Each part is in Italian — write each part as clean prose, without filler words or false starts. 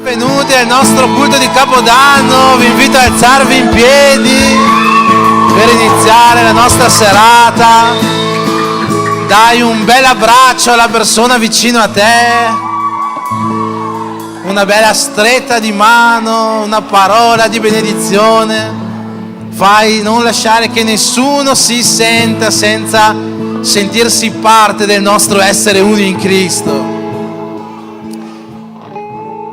Benvenuti al nostro culto di Capodanno, vi invito a alzarvi in piedi per iniziare la nostra serata. Dai un bel abbraccio alla persona vicino a te, una bella stretta di mano, una parola di benedizione. Fai non lasciare che nessuno si senta senza sentirsi parte del nostro essere uni in Cristo.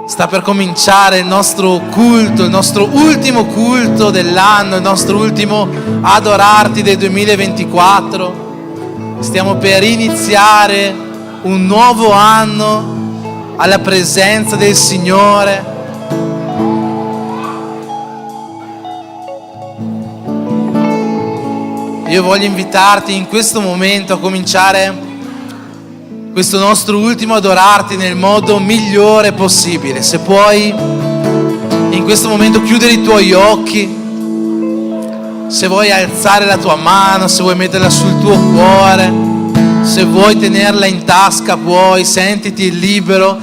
Sta per cominciare il nostro culto, il nostro ultimo culto dell'anno, il nostro ultimo adorarti del 2024. Stiamo per iniziare un nuovo anno alla presenza del Signore. Io voglio invitarti in questo momento a cominciare questo nostro ultimo adorarti nel modo migliore possibile. Se puoi in questo momento chiudere i tuoi occhi, se vuoi alzare la tua mano, se vuoi metterla sul tuo cuore, se vuoi tenerla in tasca puoi, sentiti libero,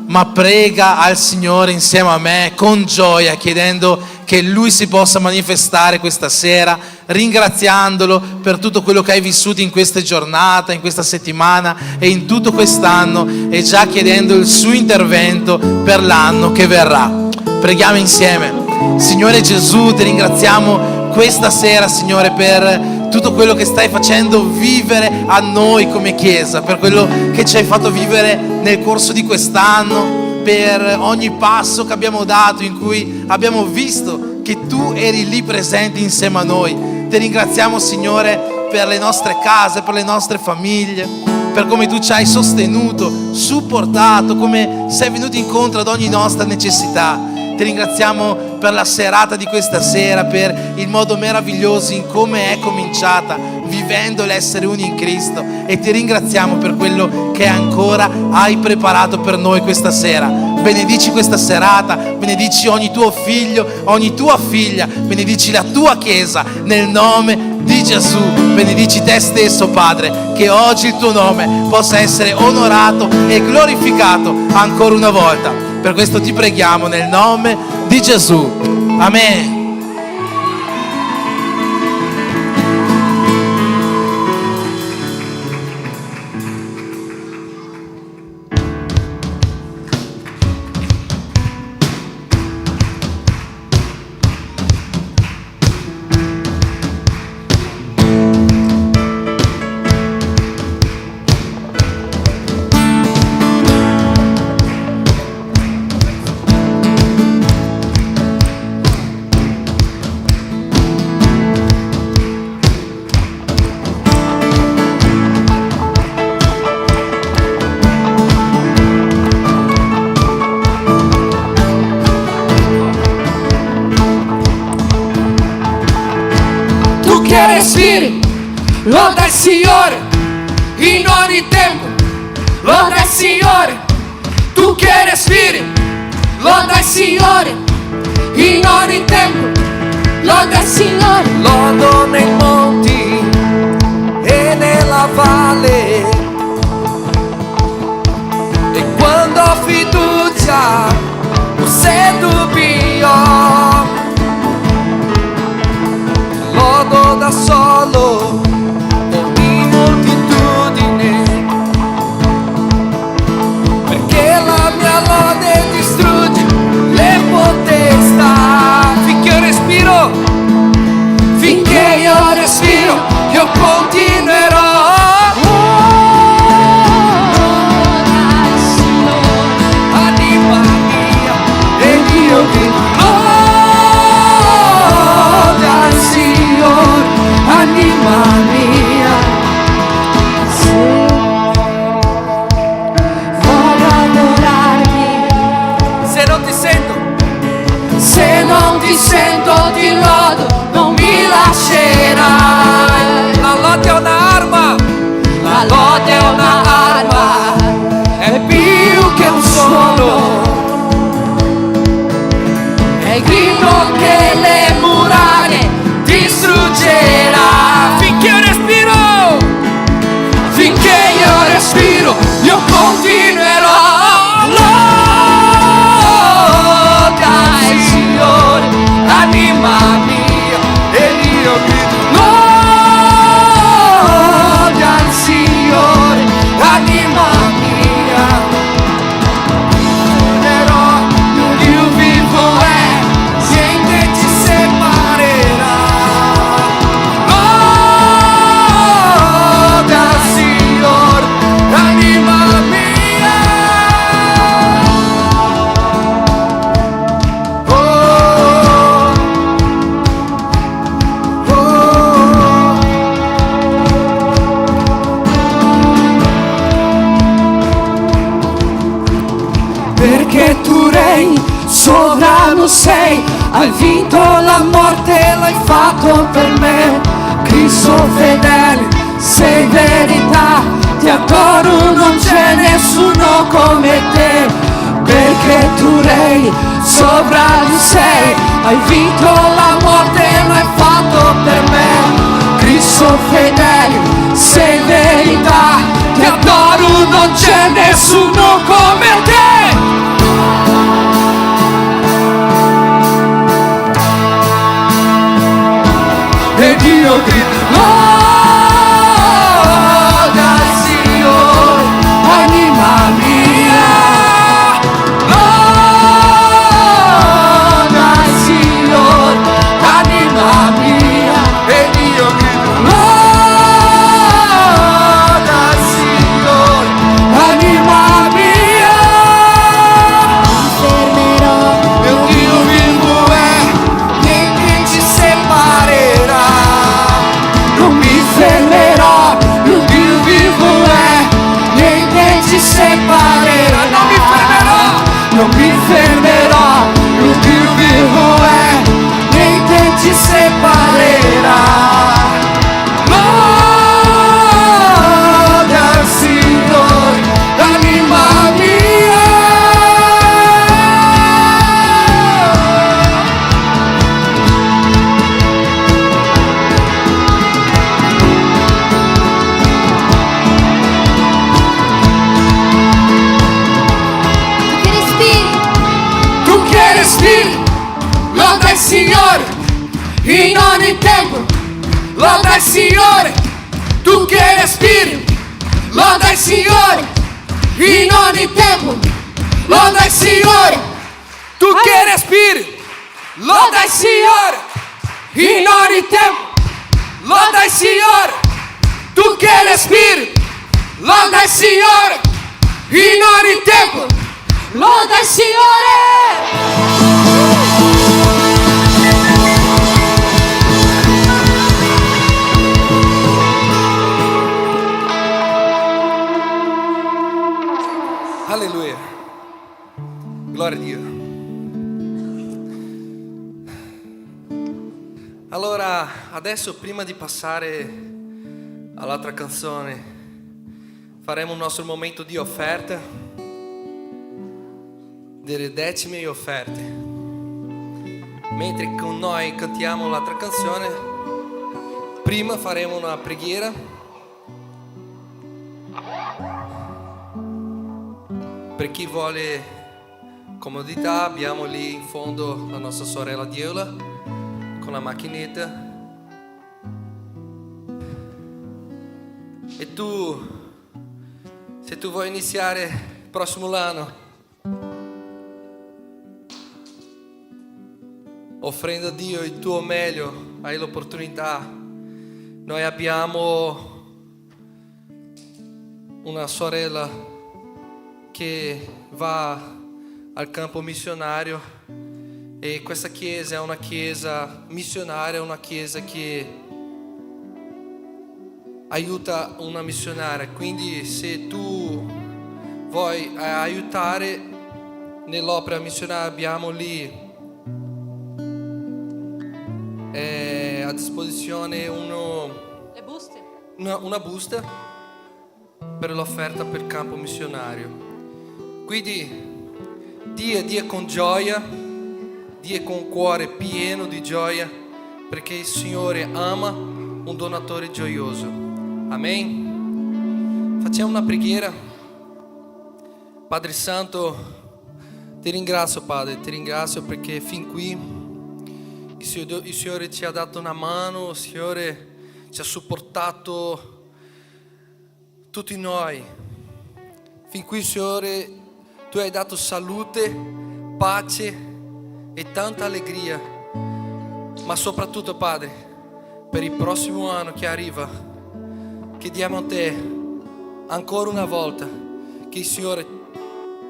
ma prega al Signore insieme a me con gioia, chiedendo che Lui si possa manifestare questa sera, ringraziandolo per tutto quello che hai vissuto in queste giornate, in questa settimana e in tutto quest'anno, e già chiedendo il suo intervento per l'anno che verrà. Preghiamo insieme. Signore Gesù, ti ringraziamo questa sera, Signore, per tutto quello che stai facendo vivere a noi come Chiesa, per quello che ci hai fatto vivere nel corso di quest'anno, per ogni passo che abbiamo dato in cui abbiamo visto che tu eri lì presente insieme a noi. Ti ringraziamo, Signore, per le nostre case, per le nostre famiglie, per come tu ci hai sostenuto, supportato, come sei venuto incontro ad ogni nostra necessità. Ti ringraziamo per la serata di questa sera, per il modo meraviglioso in come è cominciata, vivendo l'essere uni in Cristo, e ti ringraziamo per quello che ancora hai preparato per noi questa sera. Benedici questa serata, benedici ogni tuo figlio, ogni tua figlia, benedici la tua Chiesa nel nome di Gesù. Benedici te stesso, Padre, che oggi il tuo nome possa essere onorato e glorificato ancora una volta. Per questo ti preghiamo nel nome di Gesù. Amen. Loda il Signore in ogni tempo, loda il Signore, tu che respiri, loda il Signore in ogni tempo, loda il Signore. Lodo nei monti e nella valle, e quando ho fiducia o se dubbio, lodo da solo ogni moltitudine, perché la mia lode distrugge le potestà. Finché io respiro, io continuerò. Anima mia ed io vi loda al Signore. non sei, hai vinto la morte, l'hai fatto per me. Cristo fedele, sei verità, ti adoro, non c'è nessuno come te, perché tu Re, sovrano sei, hai vinto la morte, l'hai fatto per me. Cristo fedele, sei verità, ti adoro, non c'è nessuno come te. Ed io grido, loda il Signore, anima mia, loda il Signore, anima mia. Ed io grido, loda il Signore, anima mia. Mio Dio vivo è, niente ci separerà. Non mi fermerò, mio Dio vivo è, niente ci separerà. Non mi fermerò, non mi fermerò, mio Dio vivo è, niente ci separerà. Loda al Signore, l'anima mia. Tu che respiri, loda il Signore, in ogni tempo, loda il Signore. Tu che respiri, loda il Signore, in ogni tempo, loda il Signore. Tu che respiri, loda il Signore, in ogni tempo, loda il Signore. Tu che respiri, loda il Signore, in ogni tempo, loda il Signore. Alleluia. Gloria a Dio. Allora, adesso prima di passare all'altra canzone, faremo il nostro momento di offerta, delle decime e offerte. Mentre con noi cantiamo l'altra canzone, prima faremo una preghiera per chi vuole comodità. Abbiamo lì in fondo la nostra sorella Diola con la macchinetta. E tu, se tu vuoi iniziare il prossimo anno offrendo a Dio il tuo meglio, hai l'opportunità. Noi abbiamo una sorella che va al campo missionario e questa chiesa è una chiesa missionaria, una chiesa che aiuta una missionaria. Quindi se tu vuoi aiutare nell'opera missionaria, abbiamo lì a disposizione una busta per l'offerta per campo missionario. Quindi dia con gioia, dia con cuore pieno di gioia, perché il Signore ama un donatore gioioso. Amen. Facciamo una preghiera. Padre Santo, ti ringrazio, Padre, ti ringrazio perché fin qui il Signore ci ha dato una mano, il Signore ci ha supportato tutti noi. Fin qui, Signore, tu hai dato salute, pace e tanta allegria. Ma soprattutto, Padre, per il prossimo anno che arriva, chiediamo a te ancora una volta che il Signore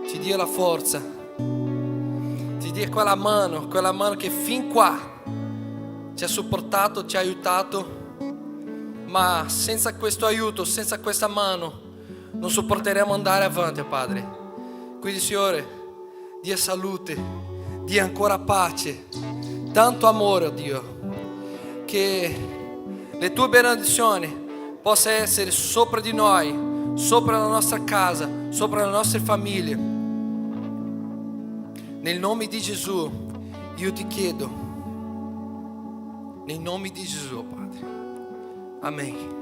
ci dia la forza, ci dia quella mano che fin qua ci ha supportato, ci ha aiutato, ma senza questo aiuto, senza questa mano non supporteremo andare avanti, Padre. Quindi, Signore, dia salute, dia ancora pace, tanto amore, oh Dio, che le tue benedizioni possano essere sopra di noi, sopra la nostra casa, sopra le nostre famiglie. Nel nome di Gesù io ti chiedo, nel nome di Gesù, Padre. Amen.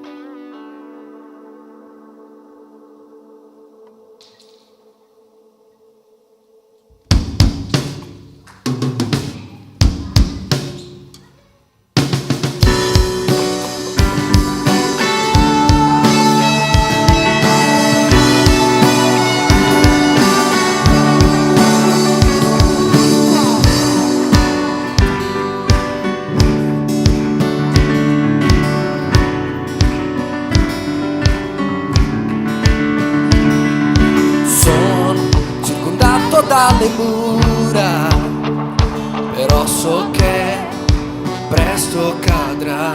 Dalle mura, però so che presto cadrà.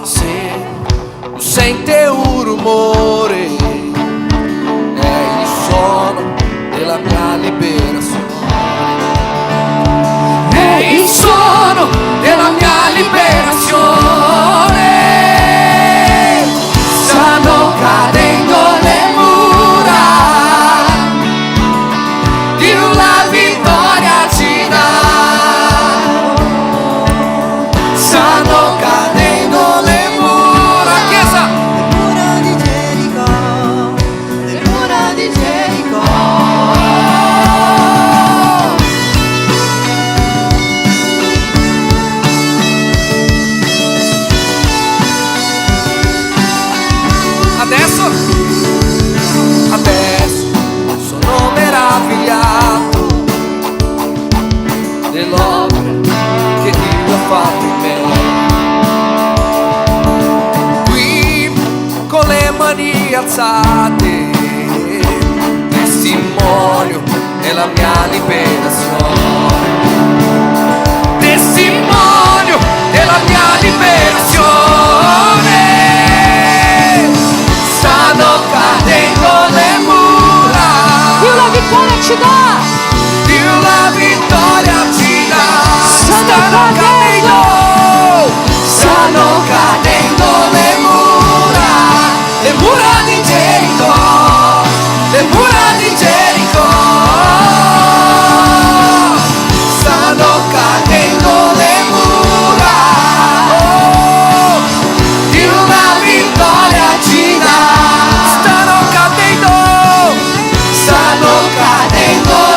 Se sente un rumore, è il suono della mia liberazione. È il suono della mia liberazione. Stanno cadendo le mura, la vittoria ci dà. Stanno cadendo le mura, Chiesa. Le mura di Gerico, le mura di Gerico. Adesso sono meravigliato dell'opera che Dio ha fatto in me. Qui con le mani alzate, testimonio della mia liberazione. Testimonio della mia liberazione. Stanno cadendo le mura. Dio la vittoria ci dà. Dio la vittoria ci dà. Stanno cadendo. Stanno cadendo le mura di Gerico, le mura di Gerico. Stanno cadendo le mura. Oh, Dio la vittoria ci dà. Stanno cadendo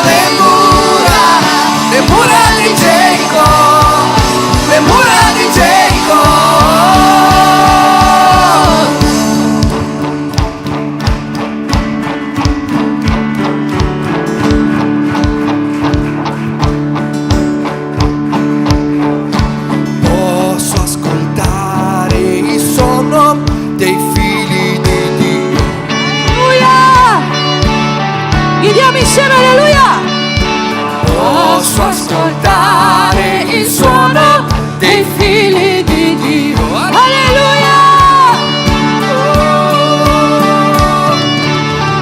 le mura di Gerico, le mura di Gerico. Posso ascoltare il suono dei figli di Dio. Alleluia. Gridiamo insieme alleluia. Posso ascoltare il suono dei figli di Dio. Alleluia.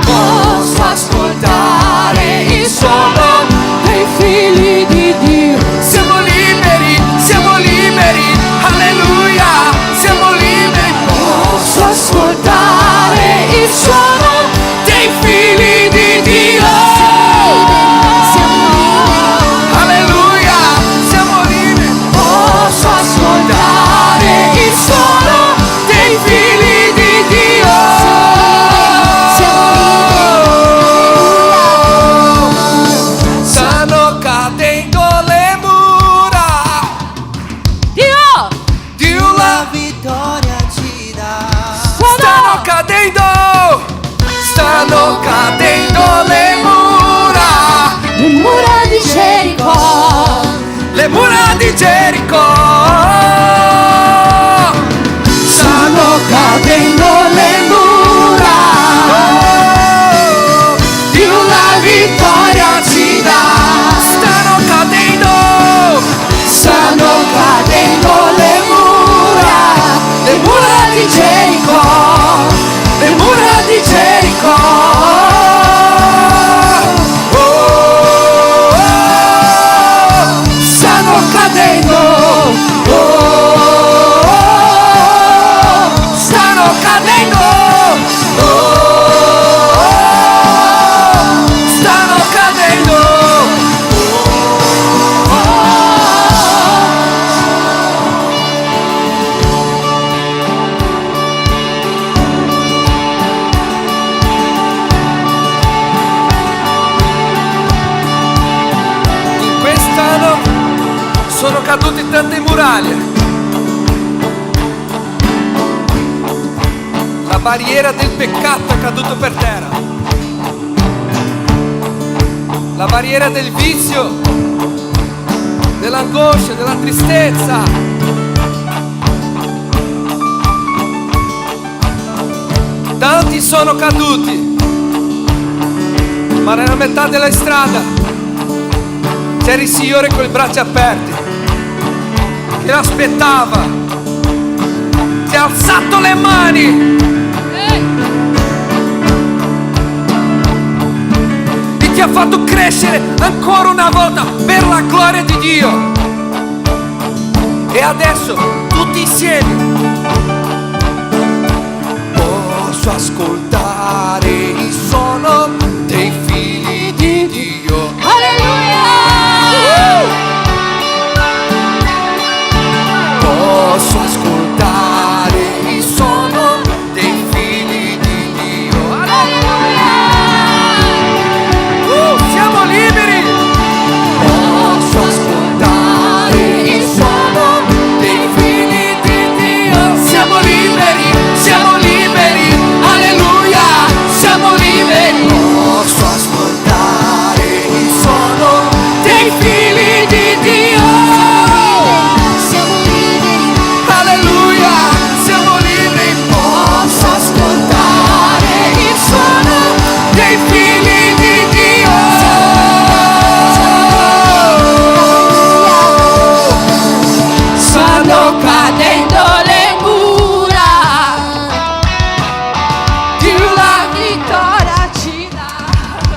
Posso ascoltare il suono dei figli di Dio. Siamo liberi, alleluia, siamo liberi. Posso ascoltare il suono dei figli di Dio. Alleluia, siamo liberi. Posso ascoltare il suono dei figli di Dio. Stanno cadendo le mura. Dio la vittoria ci dà. Stanno cadendo le mura. Le mura di Gerico, Le mura di Gerico. Stanno cadendo le mura. Dio la vittoria ci dà. Stanno cadendo le mura di Gerico, le mura di Gerico. Oh, barriera del peccato è caduto per terra. La barriera del vizio, dell'angoscia, della tristezza. Tanti sono caduti, ma nella metà della strada c'era il Signore con le braccia aperte che l'aspettava. Ti ha alzato le mani e ti ha fatto crescere ancora una volta per la gloria di Dio. E adesso tutti insieme posso ascoltare il suono dei figli di Dio. Alleluia! Posso ascoltare il suono dei figli di Dio. Alleluia! siamo liberi. Posso ascoltare il suono dei figli di Dio. Siamo liberi, siamo liberi. Alleluia, siamo liberi. Posso ascoltare il suono dei figli di Dio. Siamo liberi. Alleluia, siamo liberi. Posso ascoltare il suono dei figli di Dio. Stanno cadendo le mura, più la vittoria ci dà.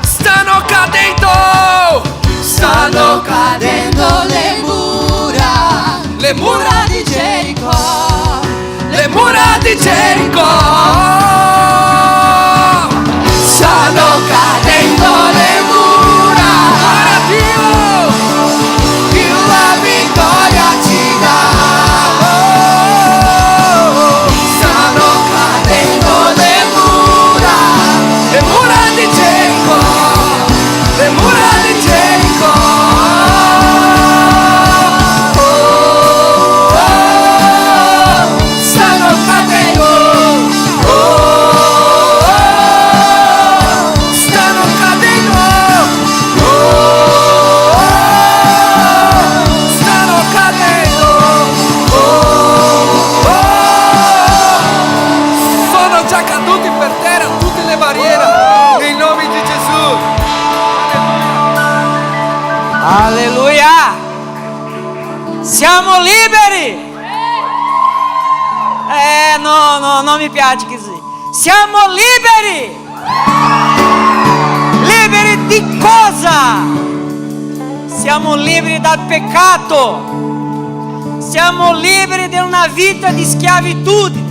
Stanno cadendo Stanno cadendo le mura di Gerico. le mura di Gerico. Stanno cadendo le mura, Ora Dio, più la vittoria ci dà. Stanno cadendo le mura di Gerico, le mura di Gerico. stanno cadendo, Stanno cadendo, stanno cadendo. Sono già caduti per terra tutte le barriere nei nomi di Gesù. Alleluia! Siamo liberi! No, non mi piace così. Siamo liberi! Liberi di cosa? Siamo liberi dal peccato. Siamo liberi da una vita di schiavitudine.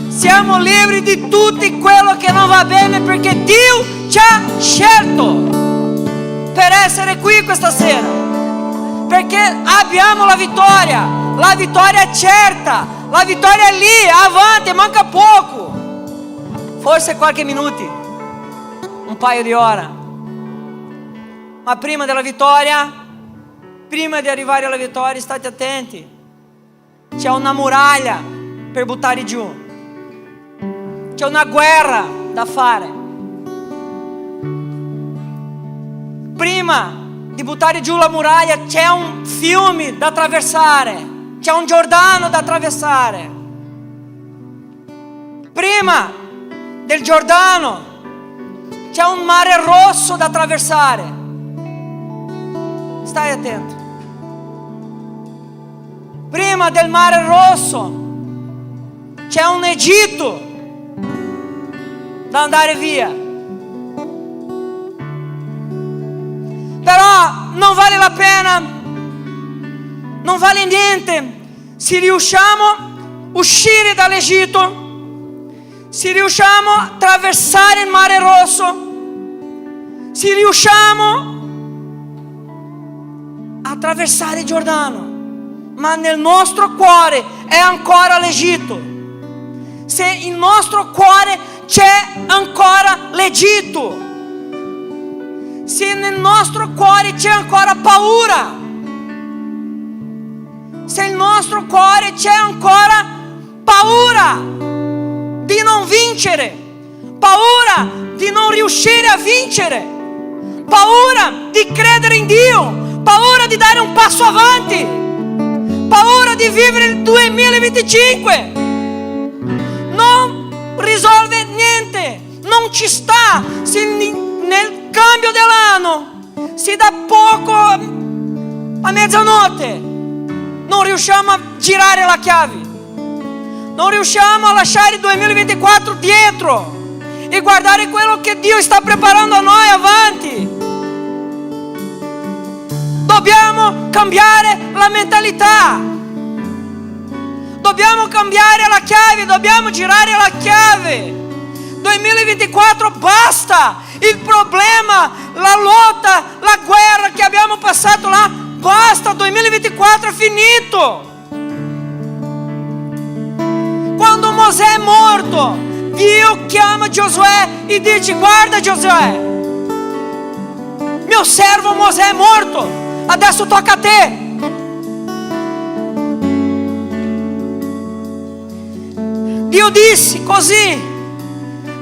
Siamo liberi di tutto quello che non va bene perché Dio ci ha scelto per essere qui questa sera, perché abbiamo la vittoria è certa, la vittoria è lì, avanti, manca poco, forse qualche minuto, un paio di ore, ma prima della vittoria, prima di arrivare alla vittoria, state attenti, c'è una muraglia per buttare giù, c'è una guerra da fare. Prima di buttare giù la muraglia c'è un fiume da attraversare, c'è un Giordano da attraversare. Prima del Giordano c'è un mare rosso da attraversare. Stai attento. Prima del mare rosso c'è un Egitto da andare via. Però non vale la pena, non vale niente se riusciamo a uscire dall'Egitto, se riusciamo a attraversare il mare rosso, se riusciamo a attraversare il Giordano, ma nel nostro cuore è ancora l'Egitto. Se il nostro cuore c'è ancora l'Egitto, se nel nostro cuore c'è ancora paura, se il nostro cuore c'è ancora paura di paura di non riuscire a vincere, paura di credere in Dio, paura di dare un passo avanti, paura di vivere il 2025. Non risolve niente, non ci sta. Se nel cambio dell'anno si dà poco a mezzanotte, non riusciamo a girare la chiave, non riusciamo a lasciare il 2024 dietro e guardare quello che Dio sta preparando a noi avanti. Dobbiamo cambiare la mentalità, dobbiamo cambiare la chiave, dobbiamo girare la chiave. 2024 basta, il problema, la lotta, la guerra che abbiamo passato là, basta, 2024 è finito. Quando Mosè è morto, Dio chiama Giosuè e dice: guarda Giosuè, mio servo Mosè è morto, adesso tocca a te. Dio disse così: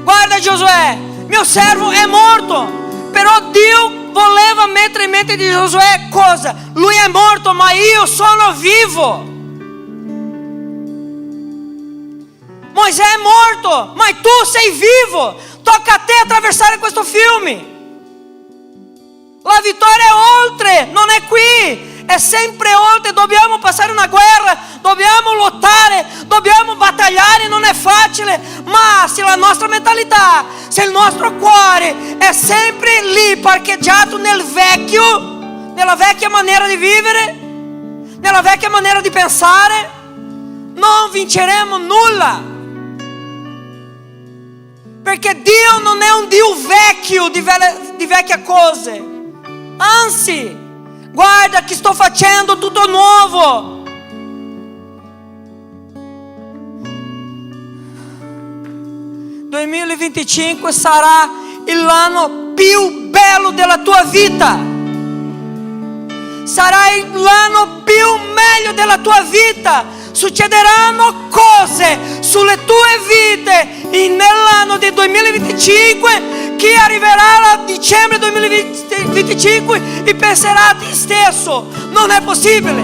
guarda Giosuè, mio servo è morto. Però Dio voleva mettere in mente di Giosuè cosa? Lui è morto, ma io sono vivo. Mosè è morto, ma tu sei vivo. Tocca a te attraversare questo fiume. La vittoria è oltre, non è qui, è sempre oltre. Dobbiamo passare una guerra, dobbiamo lottare, dobbiamo battagliare, non è facile. Ma se la nostra mentalità, se il nostro cuore è sempre lì parcheggiato nella vecchia maniera di vivere, nella vecchia maniera di pensare, non vinceremo nulla. Perché Dio non è un Dio vecchio di vecchie cose. Anzi, guarda che sto facendo tutto nuovo. Il 2025 sarà l'anno più bello della tua vita. Sarà l'anno più meglio della tua vita. Succederanno cose sulle tue vite nell'anno del 2025 che arriverà a dicembre 2025 e penserà a te stesso: non è possibile.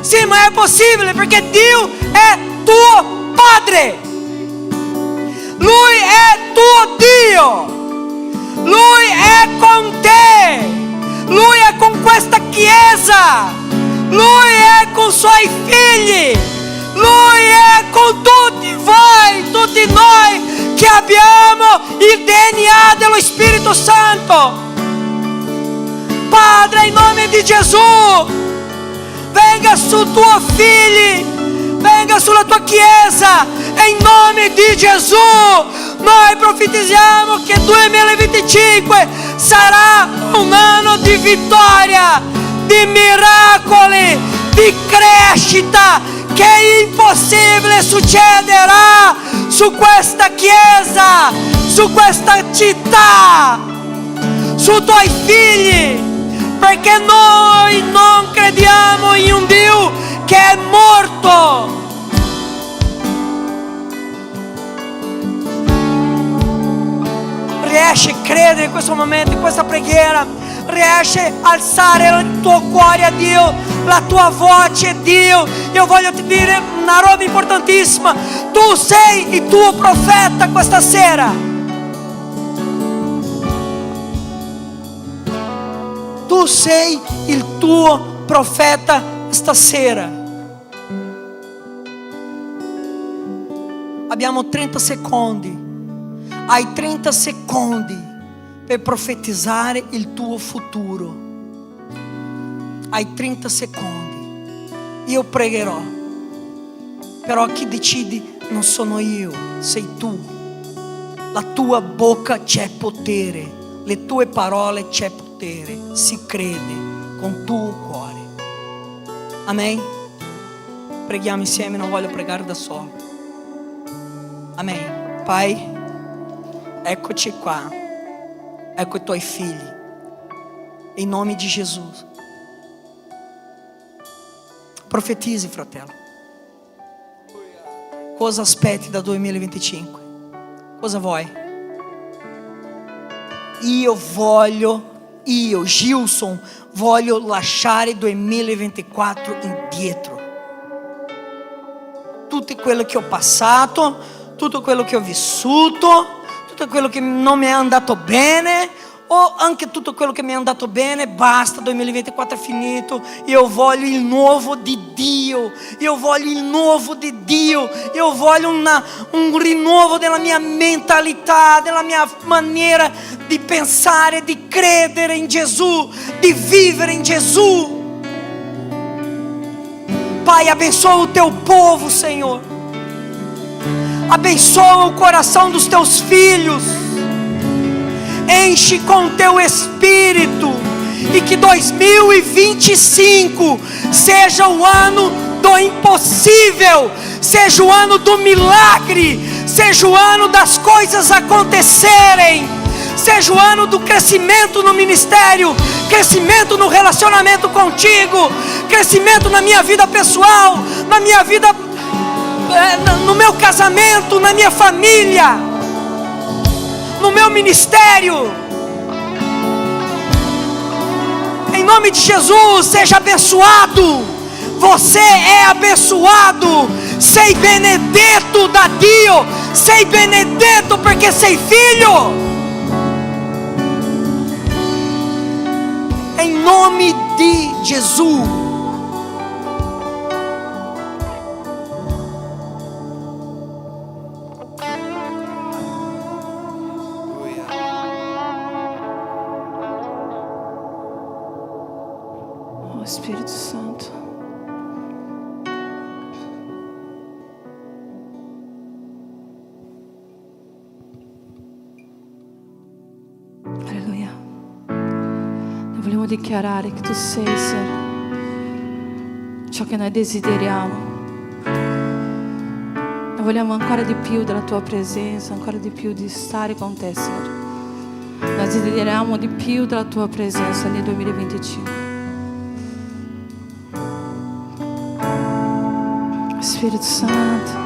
Sì, ma è possibile perché Dio è tuo Padre. Lui è tuo Dio. Lui è con te. Lui è con questa chiesa. Lui è con i suoi figli. Lui è con tutti voi, tutti noi che abbiamo il DNA dello Spirito Santo. Padre, in nome di Gesù, venga su tuoi figli, venga sulla tua chiesa, e in nome di Gesù noi profetizziamo che 2025 sarà un anno di vittoria, di miracoli, di crescita, che impossibile succederà su questa chiesa, su questa città, su tuoi figli, perché noi non crediamo in un Dio che è morto. Riesci a credere in questo momento, in questa preghiera? Riesci a alzare il tuo cuore a Dio, la tua voce a Dio? Io voglio ti dire una roba importantissima: tu sei il tuo profeta questa sera. Tu sei il tuo profeta stasera. Abbiamo 30 secondi. Hai 30 secondi per profetizzare il tuo futuro. Hai 30 secondi. Io pregherò. Però chi decidi non sono io, sei tu. La tua bocca c'è potere, le tue parole c'è potere. Si crede con il tuo cuore. Amen. Preghiamo insieme, non voglio pregare da solo. Amen. Pai, eccoci qua, ecco i tuoi figli, em nome di Jesus. Profetizzi, fratello. Cosa aspetti da 2025? Cosa vuoi? io Gilson voglio lasciare il 2024 indietro. Tutto quello che ho passato, tutto quello che ho vissuto, tutto quello che non mi è andato bene, o anche tutto quello che mi è andato bene, basta, 2024 è finito. Io voglio il nuovo di Dio, io voglio il nuovo di Dio, io voglio un rinnovo della mia mentalità, della mia maniera di pensare, di credere in Gesù, di vivere in Gesù. Pai, abençoa o teu povo, Senhor. Abençoa o coração dos teus filhos. Enche com o teu Espírito. E que 2025 seja o ano do impossível, seja o ano do milagre, seja o ano das coisas acontecerem, seja o ano do crescimento no ministério, crescimento no relacionamento contigo, crescimento na minha vida pessoal, na minha vida, no meu casamento, na minha família, no meu ministério. Em nome de Jesus, seja abençoado. Você é abençoado. Sei benedetto da Dio. Sei benedetto perché sei figlio. Em nome de Jesus. Oh Espírito Santo. Alleluia. Noi vogliamo dichiarare che tu sei, Signore, ciò che noi desideriamo. Noi vogliamo ancora di più della tua presenza, ancora di più di stare con te, Signore. Noi desideriamo di più della tua presenza nel 2025. Spirito Santo.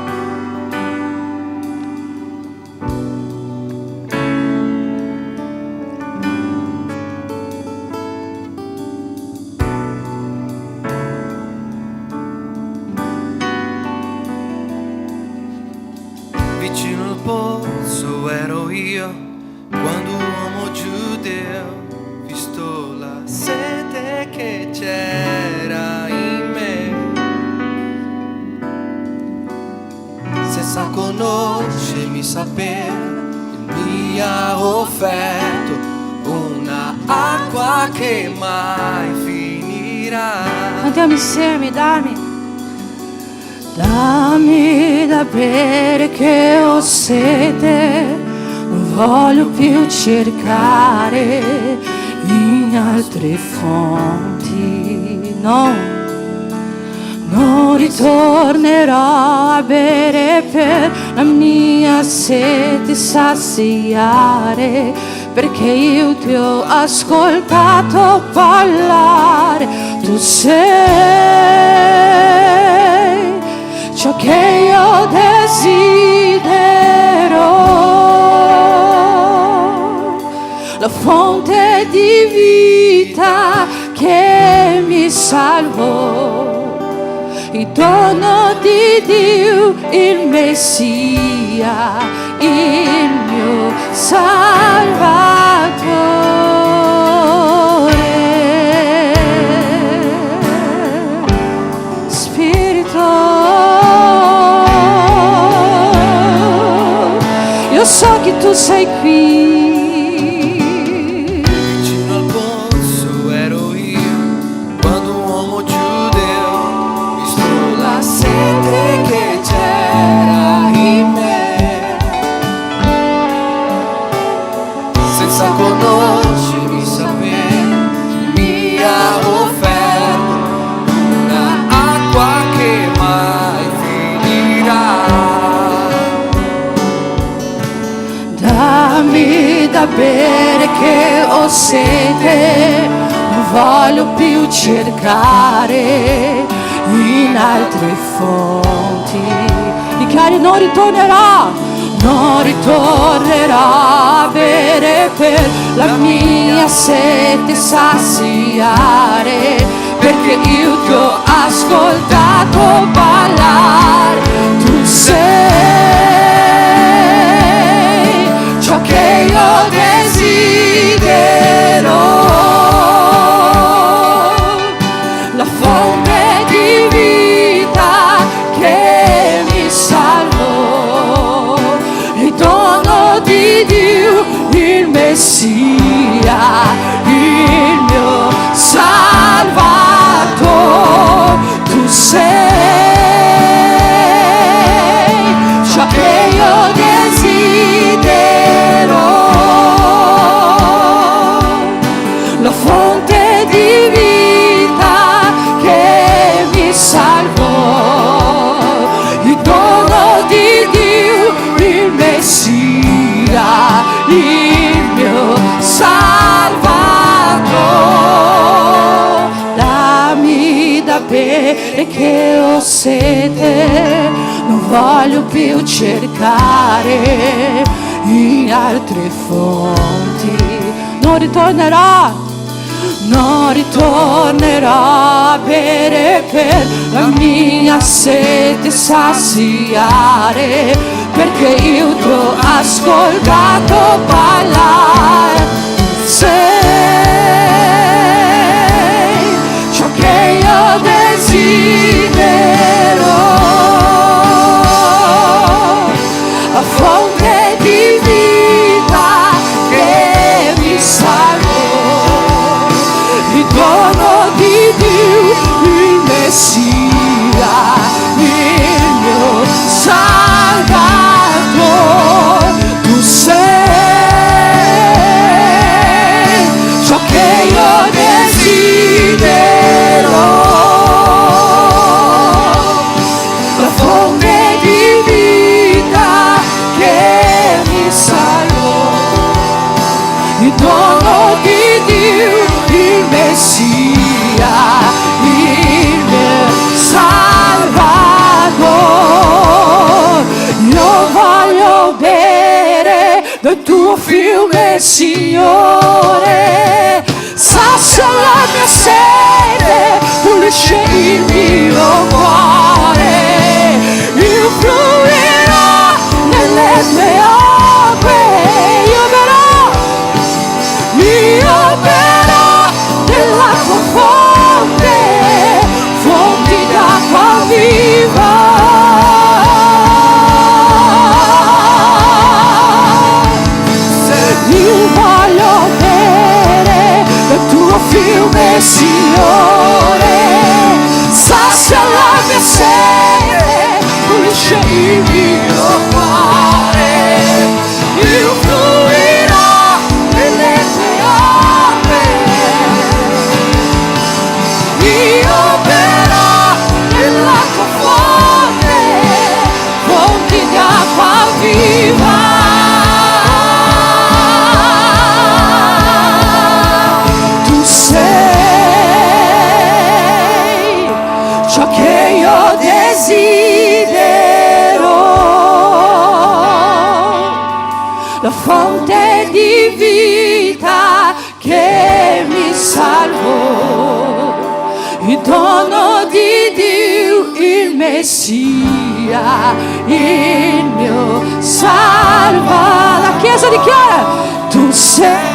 Vicino al pozzo ero io quando un uomo giudeo, visto la sete che c'era in me, senza conoscermi sapere, mi ha offerto una acqua che mai finirà. Andiamo insieme, dammi da bere che ho sete, non voglio più cercare in altre fonti, no, non ritornerò a bere per la mia sete saziare, perché io ti ho ascoltato parlare, tu sei ciò che io desidero, la fonte di vita che mi salvò, il dono di Dio, il Messia, il mio Salvatore. So che tu sei qui. Vicino al pozzo ero io quando un uomo giudeo, visto la sete che c'era in me, senza conoscermi sapere, mi ha offerto una acqua che mai finirà. Dammi da bere che ho sete, non voglio più cercare in altre fonti. Dichiari non ritornerò non ritornerò a bere per la mia sete saziare, perché io ti ho ascoltato parlare. Tu sei ciò che io desidero, la fonte di vita che mi salvò, il dono di Dio, il Messia, il mio Salvatore. Tu sei ciò che io desidero, la fonte di vita che mi salvò, il dono di Dio, il Messia, il mio Salvatore. Dammi da bere che ho sete, non voglio più cercare in altre fonti. Non ritornerò a bere per la mia sete saziare, perché io ti ho ascoltato parlare. Sei ciò che io desidero, la fonte di vita che mi salvò, il dono di Dio, il Messia, il mio Salvatore. Tu sei ciò che io desidero, la fonte di vita che mi salvò, il dono di Dio, il Messia, il mio Salvatore. Io voglio bere del tuo fiume, Signore, sazia la mia sete, pulisce il mio cuore. Io fluirò nelle tue acque, io berò della tua fonte, fonti d'acqua viva. Io voglio bere del tuo fiume, Signore, sazia la mia sete, pulisce il mio cuore. Io fluirò nelle tue acque, io berò della tua fonte, fonti di acqua viva. Tu sei ciò che io desidero, la fonte di vita che mi salvò, il dono di Dio, il Messia, il mio Salva. La Chiesa dichiara: tu sei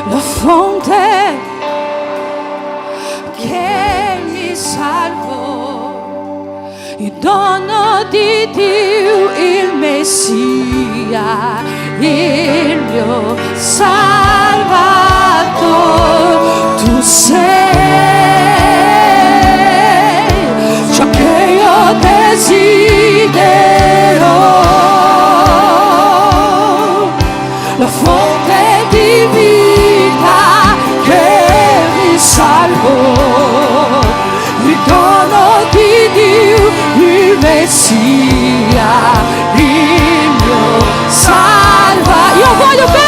la fonte che mi salvò, il dono di Dio, il Messia, il mio Salvatore. Tu sei ciò che io desidero, la fonte di vita che mi salvò, il dono di Dio, il Messia, il mio Salva. Io voglio bere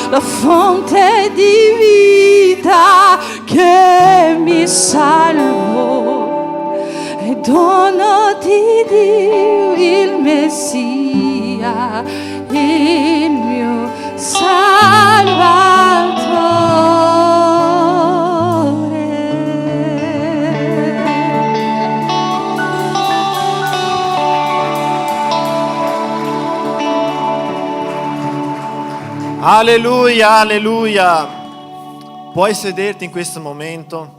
la fonte di vita che mi salvò. È dono di Dio, il Messia, il mio Alleluia, alleluia. Puoi sederti in questo momento.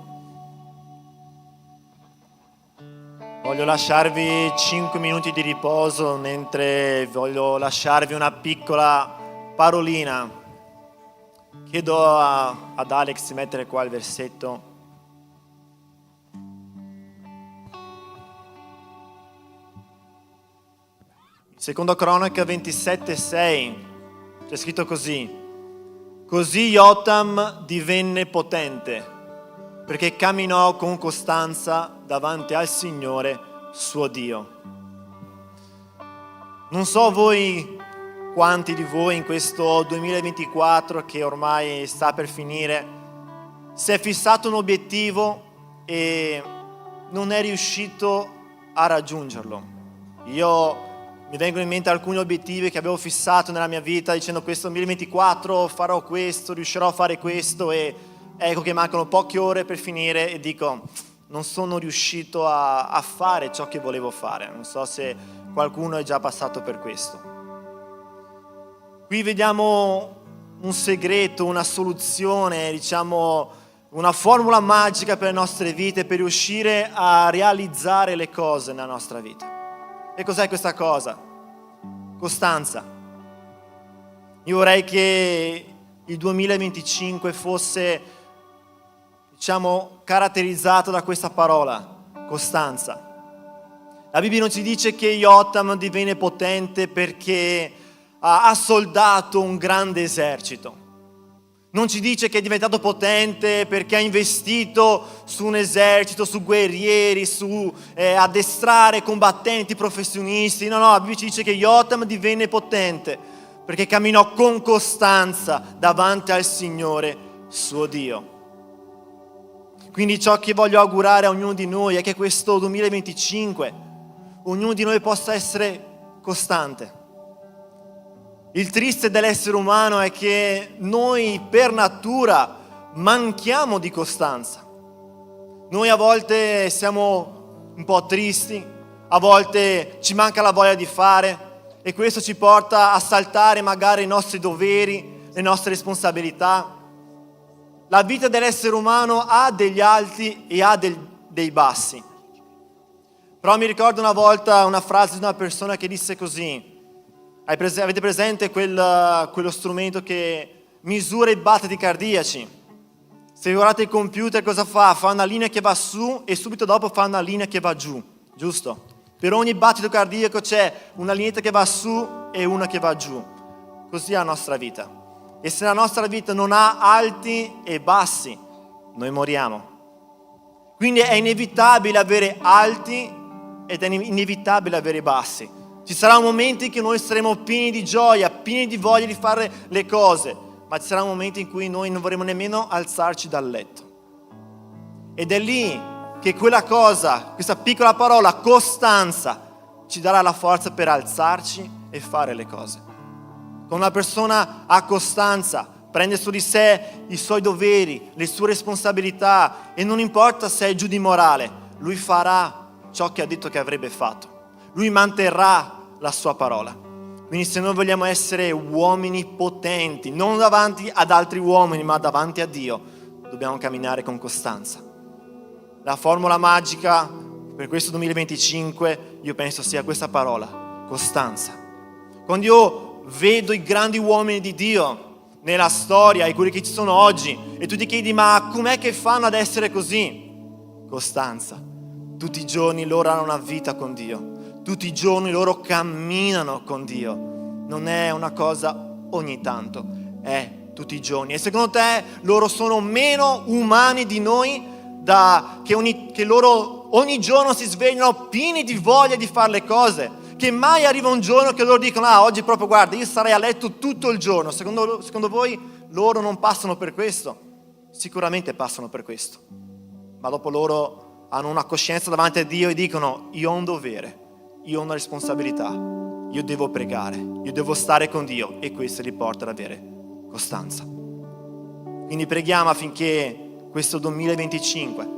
Voglio lasciarvi 5 minuti di riposo mentre voglio lasciarvi una piccola parolina. Chiedo ad Alex di mettere qua il versetto. Seconda Cronaca 27:6 c'è scritto così: così Jotam divenne potente perché camminò con costanza davanti al Signore suo Dio. Non so voi, quanti di voi in questo 2024 che ormai sta per finire si è fissato un obiettivo e non è riuscito a raggiungerlo. Io mi vengono in mente alcuni obiettivi che avevo fissato nella mia vita dicendo questo 2024 farò questo, riuscirò a fare questo, e ecco che mancano poche ore per finire e dico non sono riuscito a fare ciò che volevo fare. Non so se qualcuno è già passato per questo. Qui vediamo un segreto, una soluzione, diciamo una formula magica per le nostre vite, per riuscire a realizzare le cose nella nostra vita. E cos'è questa cosa? Costanza. Io vorrei che il 2025 fosse, diciamo, caratterizzato da questa parola, costanza. La Bibbia non ci dice che Jotam divenne potente perché ha assoldato un grande esercito. Non ci dice che è diventato potente perché ha investito su un esercito, su guerrieri, su addestrare combattenti professionisti. No, la Bibbia ci dice che Jotam divenne potente perché camminò con costanza davanti al Signore suo Dio. Quindi ciò che voglio augurare a ognuno di noi è che questo 2025 ognuno di noi possa essere costante. Il triste dell'essere umano è che noi per natura manchiamo di costanza. Noi a volte siamo un po' tristi, a volte ci manca la voglia di fare e questo ci porta a saltare magari i nostri doveri, le nostre responsabilità. La vita dell'essere umano ha degli alti e ha dei bassi. Però mi ricordo una volta una frase di una persona che disse così: avete presente quello strumento che misura i battiti cardiaci? Se guardate il computer cosa fa? Fa una linea che va su e subito dopo fa una linea che va giù, giusto? Per ogni battito cardiaco c'è una lineetta che va su e una che va giù. Così è la nostra vita. E se la nostra vita non ha alti e bassi, noi moriamo. Quindi è inevitabile avere alti ed è inevitabile avere bassi. Ci saranno momenti in cui noi saremo pieni di gioia, pieni di voglia di fare le cose, ma ci saranno momenti in cui noi non vorremmo nemmeno alzarci dal letto. Ed è lì che quella cosa, questa piccola parola, costanza, ci darà la forza per alzarci e fare le cose. Quando una persona ha costanza, prende su di sé i suoi doveri, le sue responsabilità e non importa se è giù di morale, lui farà ciò che ha detto che avrebbe fatto. Lui manterrà la sua parola. Quindi se noi vogliamo essere uomini potenti, non davanti ad altri uomini, ma davanti a Dio, dobbiamo camminare con costanza. La formula magica per questo 2025, io penso sia questa parola, costanza. Quando io vedo i grandi uomini di Dio nella storia e quelli che ci sono oggi, e tu ti chiedi, ma com'è che fanno ad essere così? Costanza. Tutti i giorni loro hanno una vita con Dio. Tutti i giorni loro camminano con Dio. Non è una cosa ogni tanto, è tutti i giorni. E secondo te loro sono meno umani di noi che loro ogni giorno si svegliano pieni di voglia di fare le cose? Che mai arriva un giorno che loro dicono oggi proprio guarda io sarei a letto tutto il giorno. Secondo voi loro non passano per questo, sicuramente passano per questo, ma dopo loro hanno una coscienza davanti a Dio e dicono: io ho un dovere, io ho una responsabilità, io devo pregare, io devo stare con Dio, e questo li porta ad avere costanza. Quindi preghiamo affinché questo 2025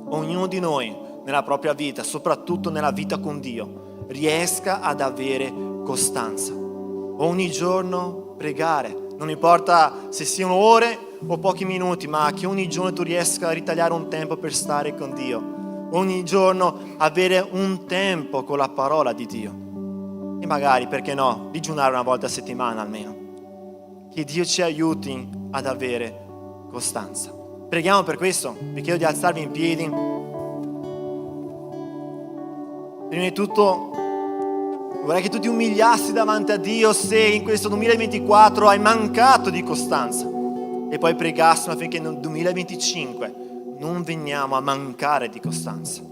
ognuno di noi nella propria vita, soprattutto nella vita con Dio, riesca ad avere costanza. Ogni giorno pregare, non importa se siano ore o pochi minuti, ma che ogni giorno tu riesca a ritagliare un tempo per stare con Dio. Ogni giorno avere un tempo con la parola di Dio. E magari, perché no, digiunare una volta a settimana almeno. Che Dio ci aiuti ad avere costanza. Preghiamo per questo. Vi chiedo di alzarvi in piedi. Prima di tutto vorrei che tu ti umiliassi davanti a Dio se in questo 2024 hai mancato di costanza, e poi pregassimo affinché nel 2025 non veniamo a mancare di costanza.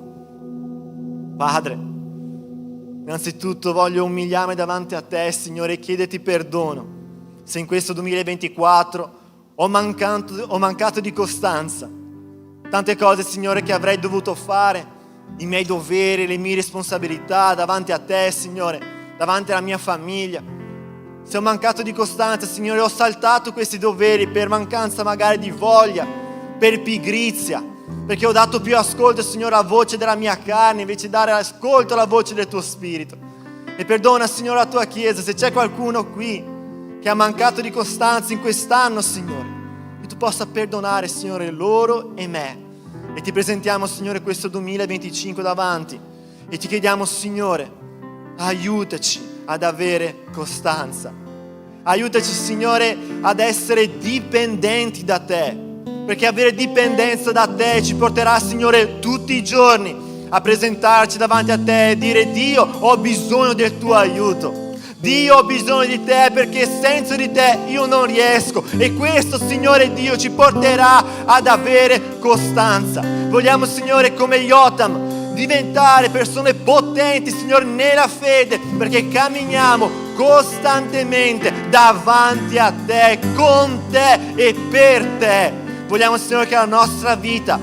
Padre, innanzitutto voglio umiliarmi davanti a te, Signore, e chiederti perdono se in questo 2024 ho mancato di costanza. Tante cose, Signore, che avrei dovuto fare, i miei doveri, le mie responsabilità davanti a te, Signore, davanti alla mia famiglia. Se ho mancato di costanza, Signore, ho saltato questi doveri per mancanza magari di voglia, per pigrizia, perché ho dato più ascolto, Signore, alla voce della mia carne invece di dare ascolto alla voce del tuo Spirito. E perdona, Signore, la tua Chiesa, se c'è qualcuno qui che ha mancato di costanza in quest'anno, Signore, che tu possa perdonare, Signore, loro e me. E ti presentiamo, Signore, questo 2025 davanti e ti chiediamo, Signore, aiutaci ad avere costanza. Aiutaci, Signore, ad essere dipendenti da te, perché avere dipendenza da te ci porterà, Signore, tutti i giorni a presentarci davanti a te e dire: Dio, ho bisogno del tuo aiuto. Dio, ho bisogno di te, perché senza di te io non riesco. E questo, Signore Dio, ci porterà ad avere costanza. Vogliamo, Signore, come Jotam, diventare persone potenti, Signore, nella fede, perché camminiamo costantemente davanti a te, con te e per te. Vogliamo, Signore, che la nostra vita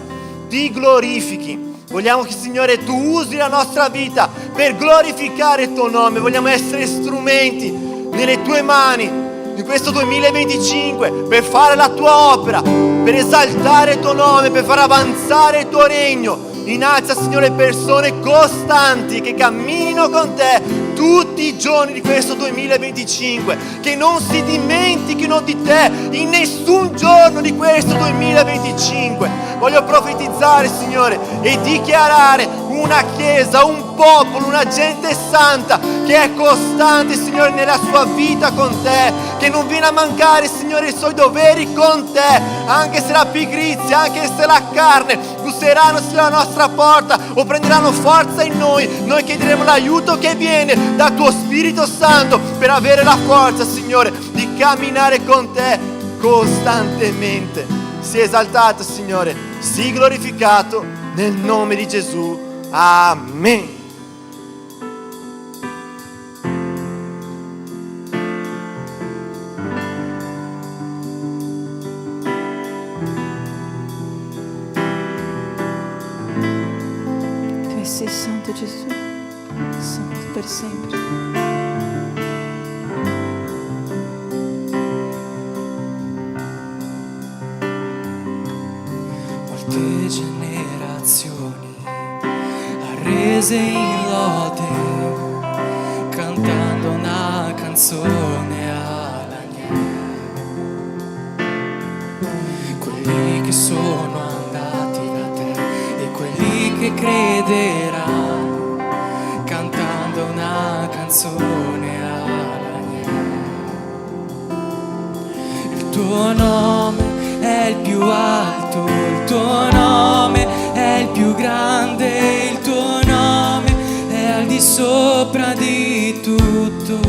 ti glorifichi. Vogliamo che, Signore, tu usi la nostra vita per glorificare il tuo nome. Vogliamo essere strumenti nelle tue mani in questo 2025 per fare la tua opera, per esaltare il tuo nome, per far avanzare il tuo regno. Innalza, Signore, persone costanti che camminino con te tutti i giorni di questo 2025, che non si dimentichino di te in nessun giorno di questo 2025. Voglio profetizzare, Signore, e dichiarare una chiesa, un popolo, una gente santa che è costante, Signore, nella sua vita con te, che non viene a mancare, Signore, i suoi doveri con te, anche se la pigrizia, anche se la carne busseranno sulla nostra porta o prenderanno forza in noi. Noi chiederemo l'aiuto che viene dal tuo Spirito Santo per avere la forza, Signore, di camminare con te costantemente. Sii esaltato, Signore, sii glorificato nel nome di Gesù. Amen. Tu sei santo, Gesù, santo per sempre. Molte generazioni arrese in lode, cantando una canzone all'agnello. Quelli che sono andati da te e quelli che crederanno, cantando una canzone all'agnello. Il tuo nome è il più alto, il tuo nome è il più grande, il tuo nome è al di sopra di tutto.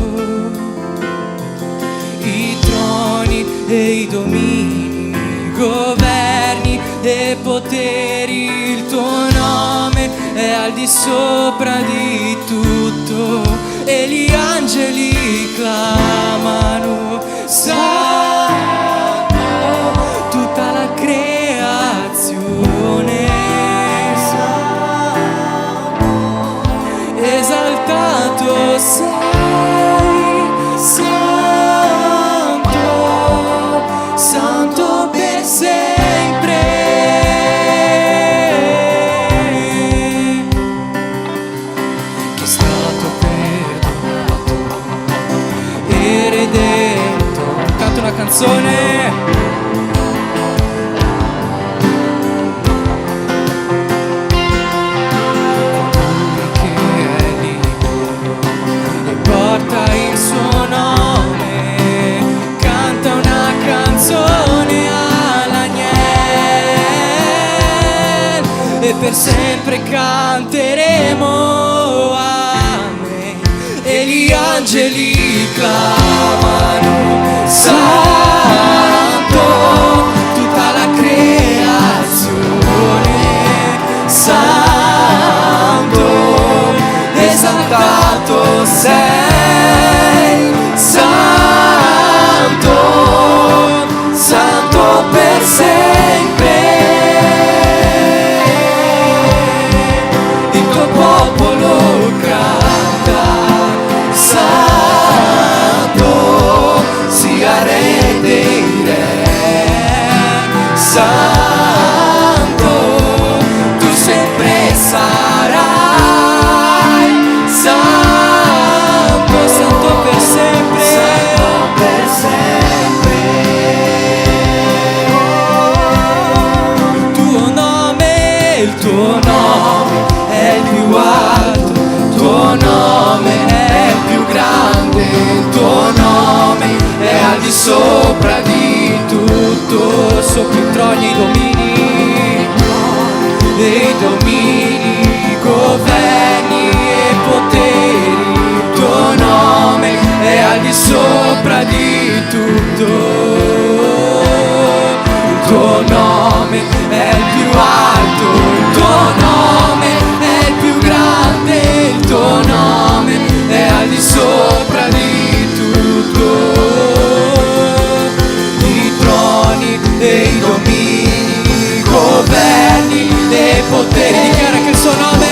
I troni e i domini, i governi e poteri, il tuo nome è al di sopra di tutto. E gli angeli clamano: Santo, canzone. Porta il suo nome, canta una canzone all'agnello e per sempre canteremo amen. E gli angeli clamano santo, tutta la creazione santo, esaltato sei, santo, santo per sempre. Il tuo popolo canta, santo, sia re dei re, santo, tu sempre sarai. Santo per sempre, santo per sempre. Il tuo nome è il più alto, il tuo nome è il più grande, il tuo nome è al di sopra di tutto, sopra i troni, i domini, governi e poteri. Il tuo nome è al di sopra di tutto. Il tuo nome è il più alto, il tuo nome è il più grande, il tuo nome è al di sopra di tutto. I troni e i domini, i governi e poteri, dichiara che il suo nome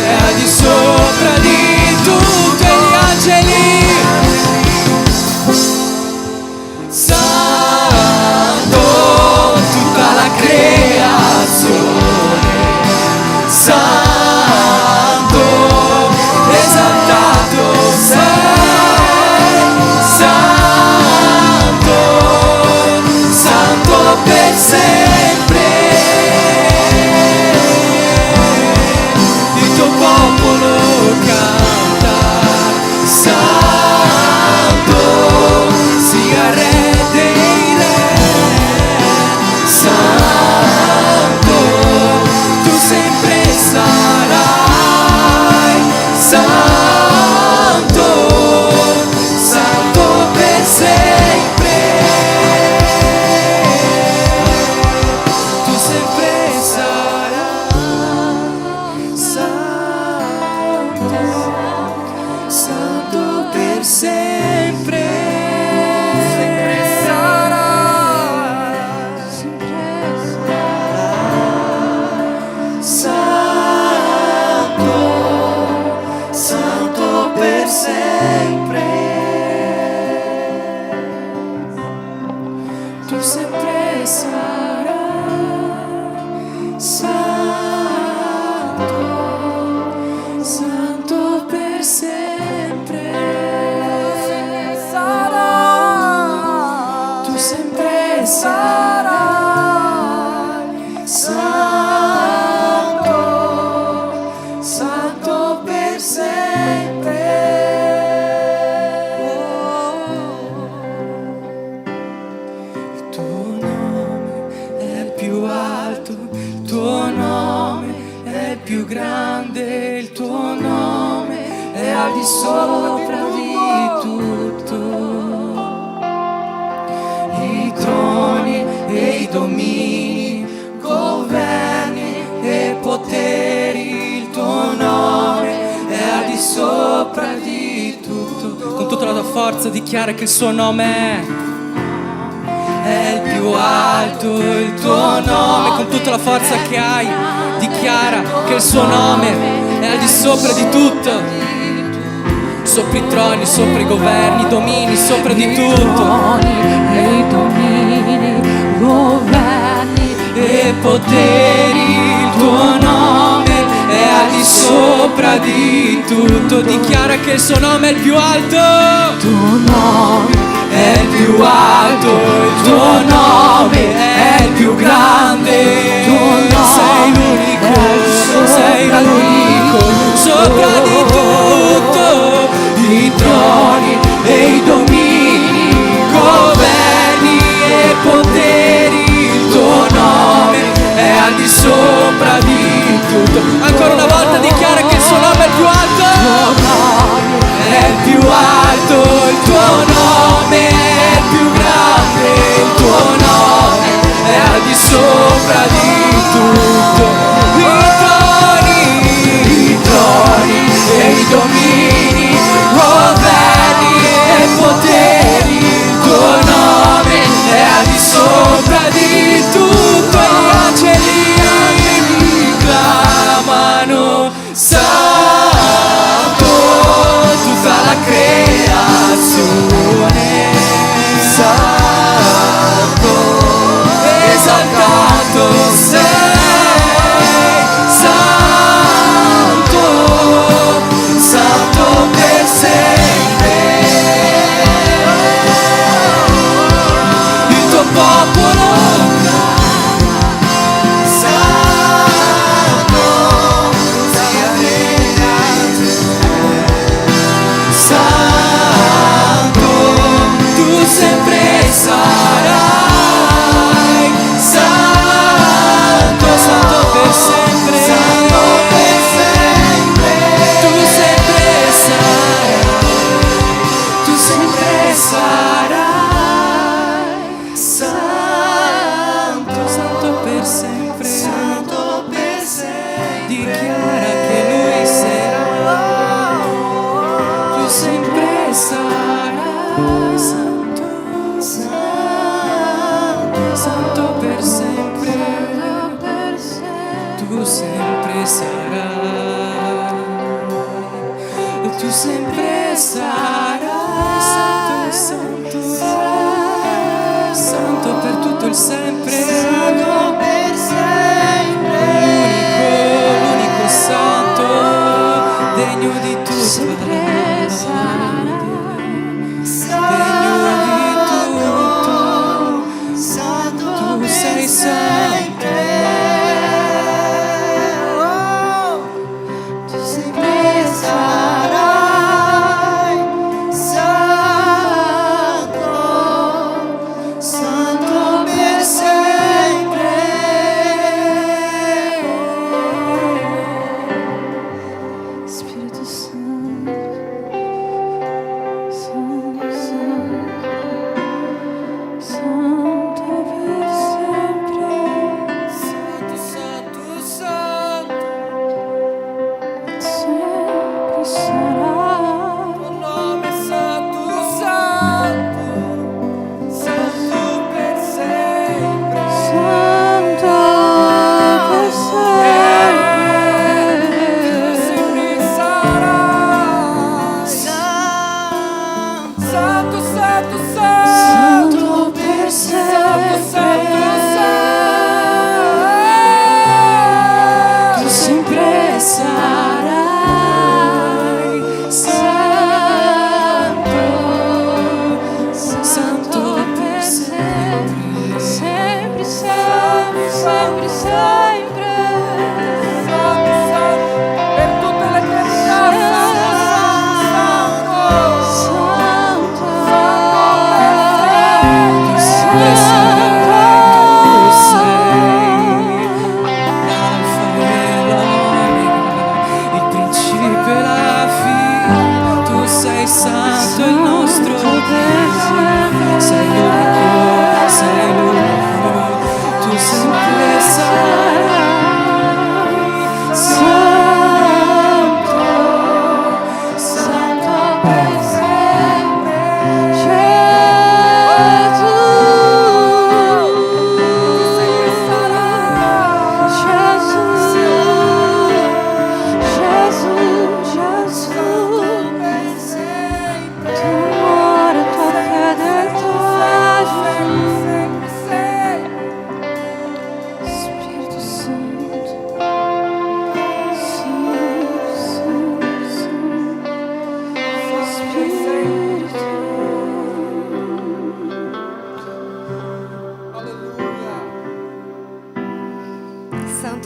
è al di sopra di tutto. E gli angeli santo, tutta la creazione santo, esaltato sei, santo, santo per sempre. Il tuo popolo canta, santo, sia re dei re, santo, tu sempre sarai, santo, santo per sempre. Tu sempre sarai, santo, santo per sempre. Sempre sarai, santo, santo per sempre. Tu sempre sarai, santo, santo per sempre. Tu sempre sarai, santo, santo per sempre. Il tuo nome è il più alto, il tuo nome è il più grande, il tuo nome è al di sopra di tutto. I troni e i domini, governi e poteri, il tuo nome è al di sopra di tutto. Con tutta la tua forza dichiara che il suo nome è il più alto, il tuo nome. Con tutta la forza che hai dichiara che il suo nome è al di sopra di tutto, sopra i troni, sopra i governi, i domini, sopra di tutto. I domini, governi E poteri, il tuo nome è al di sopra di tutto. Dichiara che il suo nome è il più alto, il tuo nome è è il più alto, il tuo nome è il più grande, sei l'unico, sei l'unico, sopra di tutto, i troni e i domini, governi e poteri, il tuo nome è al di sopra di tutto. Ancora una volta dichiara che il suo nome è il più alto, è il più alto, il tuo nome è il più grande, il tuo nome è al di sopra di tutto. I troni e i domini, governi e poteri, il tuo nome è al di sopra di tutto. E gli angeli clamano santo, tutta la creazione, santo, esaltato sei, santo, santo per sempre. Il tuo popolo santo, santo, tu sempre sarai, santo, santo per sempre, santo per sempre, tu sempre sarai, tu sempre sarai, santo, santo per sempre, santo per sempre, dichiara che lui sarà, tu sempre sarai, santo, santo, santo per sempre, tu sempre sarai, tu sempre sarai, santo, santo, santo per tutto il sempre, santo per sempre, l'unico santo, degno di tutto, degno di tutto, tu sei santo, tu sempre sarai, santo, santo per sempre. Spirito Santo, Santo, Santo, Santo per sempre, Santo, santo, santo, sempre sarai, tuo nome è santo, santo, santo per sempre. Santo per sempre, Sempre sarà santo, santo, santo, Santo per santo, santo, tu santo. sempre sarai, santo, santo per sempre, sempre, sempre, sempre, sempre, Santo, santo, per tutta l'eternità, santo, santo, Santo il nostro Dio, sei l'unico, tu sempre sarai.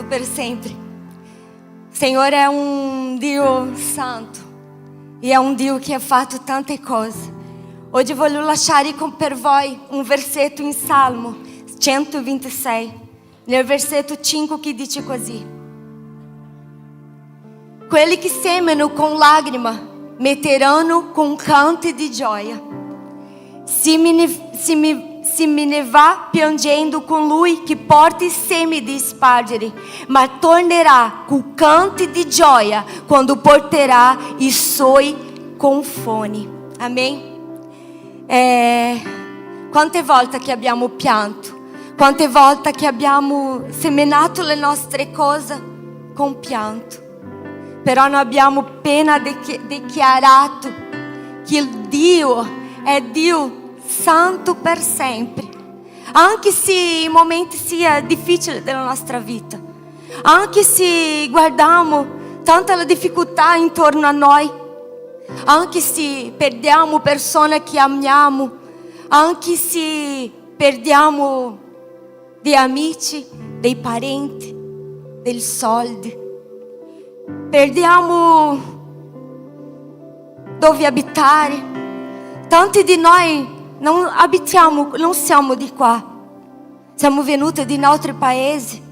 santo per sempre. O Senhor è un Dio santo e è un Dio che ha fatto tante cose. Oggi voglio lasciare per voi un versetto in Salmo 126, nel versetto 5, che dice così: quelli che semeno com lágrima metteranno con canti di gioia. Se me ne va piangendo con lui che porta i semi di spargere, ma tornerà con canti di gioia quando porterà i suoi con fone. Amen. Quante volte che abbiamo pianto, quante volte che abbiamo seminato le nostre cose con pianto, però non abbiamo appena dichiarato che il Dio è Dio santo per sempre. Anche se i momenti sia difficili della nostra vita, anche se guardiamo tanta la difficoltà intorno a noi, anche se perdiamo persone che amiamo, anche se perdiamo dei amici, dei parenti, dei soldi, perdiamo dove abitare. Tanti di noi non abitiamo, non siamo di qua, siamo venuti di altri paesi.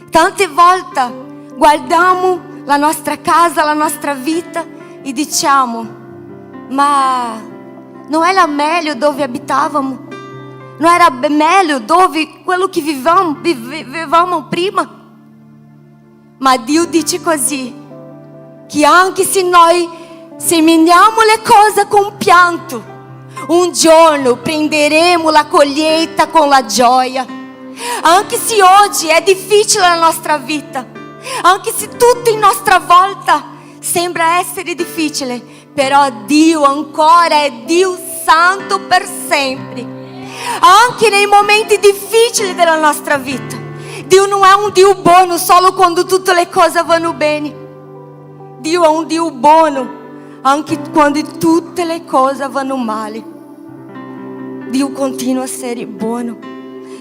Tante volte guardiamo la nostra casa, la nostra vita e diciamo: ma non era meglio dove abitavamo? Non era meglio dove quello che vivevamo prima? Ma Dio dice così, che anche se noi seminiamo le cose con pianto, un giorno prenderemo la colheita con la gioia. Anche se oggi è difficile la nostra vita, anche se tutto in nostra volta sembra essere difficile, però Dio ancora è Dio santo per sempre. Anche nei momenti difficili della nostra vita, Dio non è un Dio buono solo quando tutte le cose vanno bene. Dio è un Dio buono anche quando tutte le cose vanno male. Dio continua a essere buono,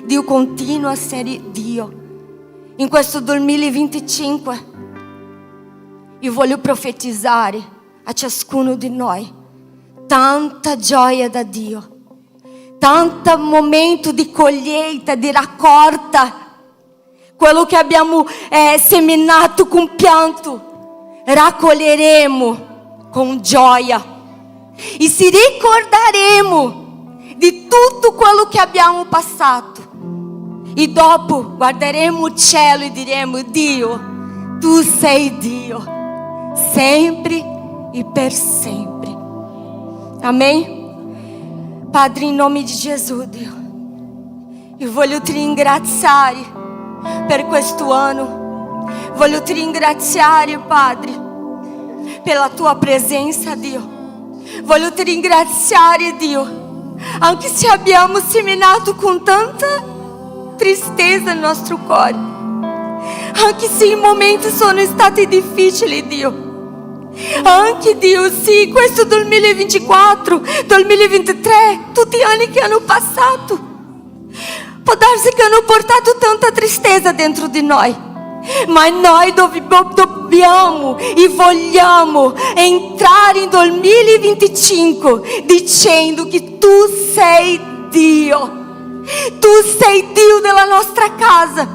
Dio continua a essere Dio. In questo 2025 io voglio profetizzare a ciascuno di noi tanta gioia da Dio, tanto momento di colheita, di raccolta. Quello che abbiamo seminato con pianto raccoglieremo con gioia e ci ricorderemo di tutto quello che abbiamo passato. E dopo guarderemo il cielo e diremo: Dio, tu sei Dio, sempre e per sempre. Amém? Padre, in nome di Gesù, Dio, io voglio ti ringraziare per questo anno. Voglio ti ringraziare, Padre, per la tua presenza, Dio. Voglio ti ringraziare, Dio, anche se abbiamo seminato con tanta tristezza nel nostro cuore, anche se i momenti sono stati difficili, Dio. Anche, Dio, sì, questo 2024, 2023, tutti gli anni che hanno passato, può darsi che hanno portato tanta tristezza dentro di noi, ma noi dobbiamo e vogliamo entrare in 2025 dicendo che tu sei Dio. Tu sei Dio della nostra casa,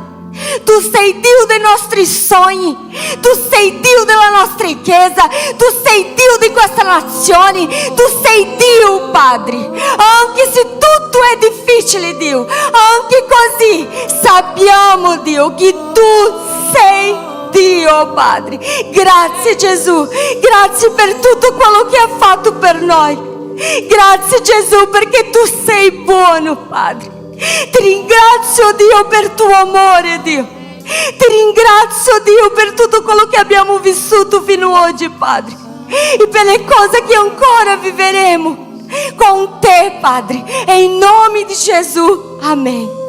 tu sei Dio dei nostri sogni, tu sei Dio della nostra chiesa, tu sei Dio di questa nazione, tu sei Dio, Padre. Anche se tutto è difficile, Dio, anche così sappiamo, Dio, che tu sei Dio, Padre. Grazie, Gesù, grazie per tutto quello che hai fatto per noi. Grazie, Gesù, perché tu sei buono, Padre. Ti ringrazio, Dio, per tuo amore, Dio. Ti ringrazio, Dio, per tutto quello che abbiamo vissuto fino ad oggi, Padre, e per le cose che ancora vivremo con te, Padre. E in nome di Gesù, amen.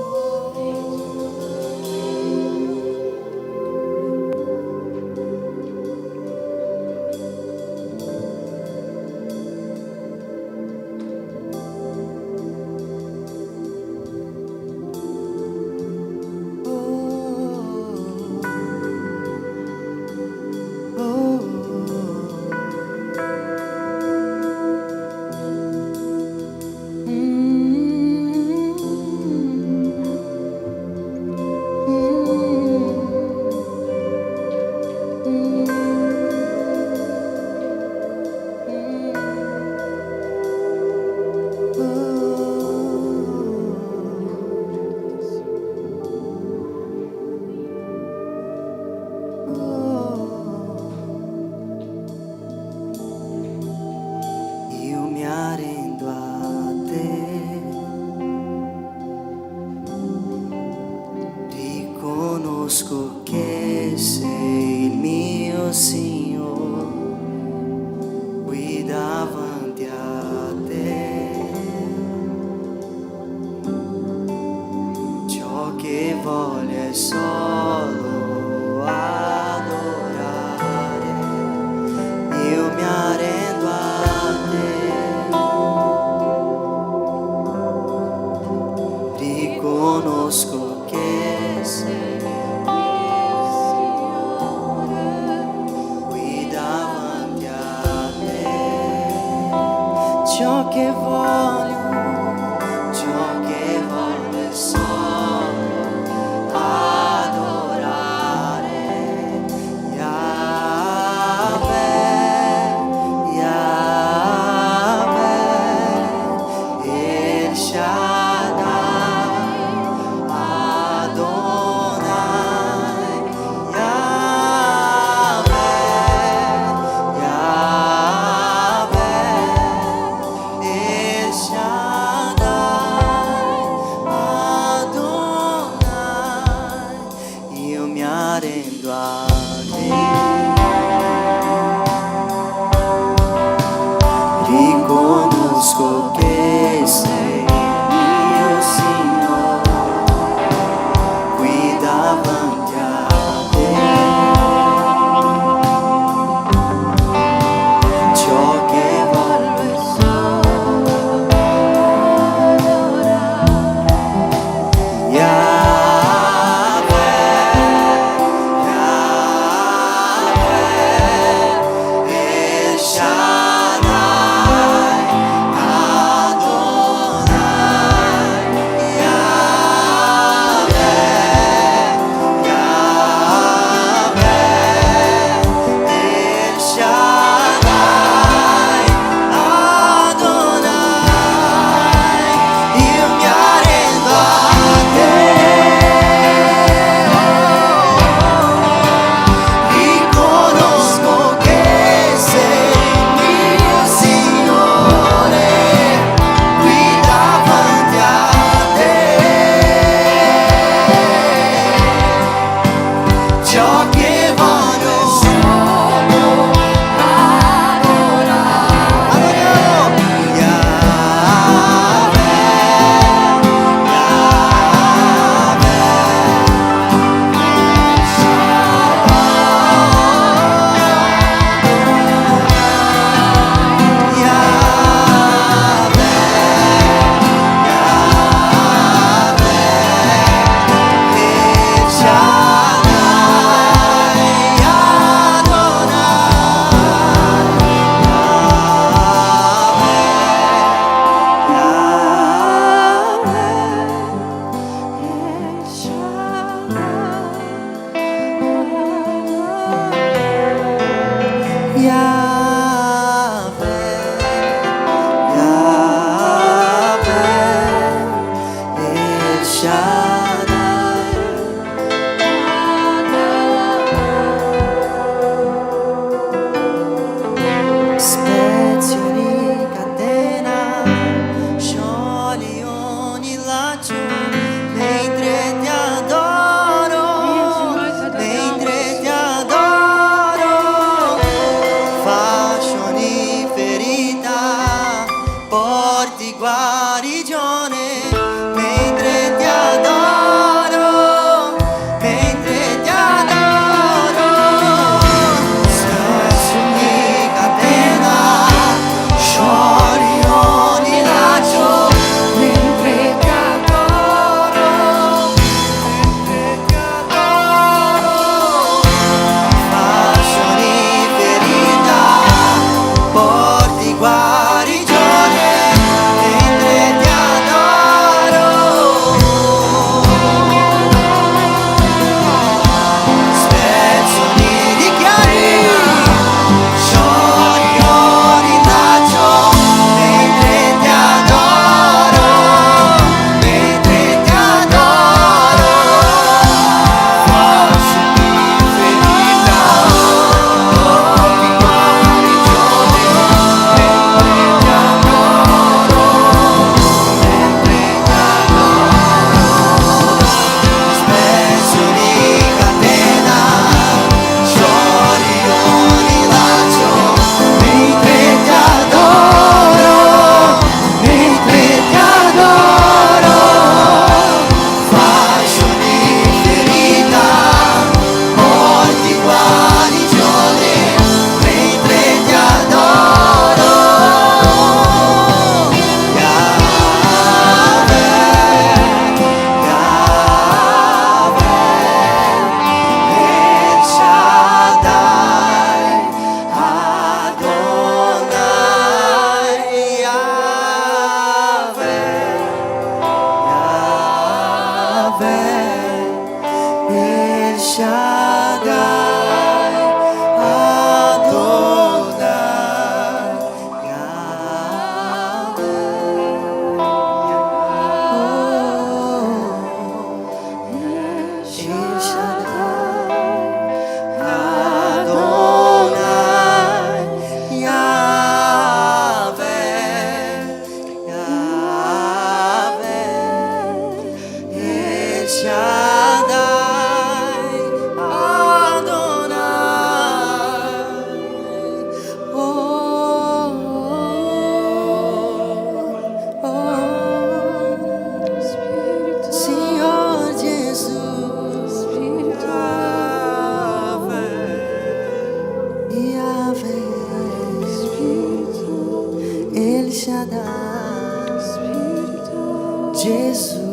Riconosco che sei il mio Signore, qui davanti a te. Ciò che voglio è solo adorare, io mi arrendo a te. Riconosco che sei ciò che voglio è solo adorare Yahweh, Yahweh, El Shaddai, Adonai, Yahweh, Yahweh, El Shaddai, Adonai, io mi arrendo a te. Riconosco che sei mio Signore, qui davanti a te. Ciò che voglio è solo Yahweh, Yahweh, El Shaddai, Adonai, El Shaddai, Adonai, Yahweh, El Shaddai, Adonai, Senhor Jesus, Yahweh, El Shaddai, Jesus.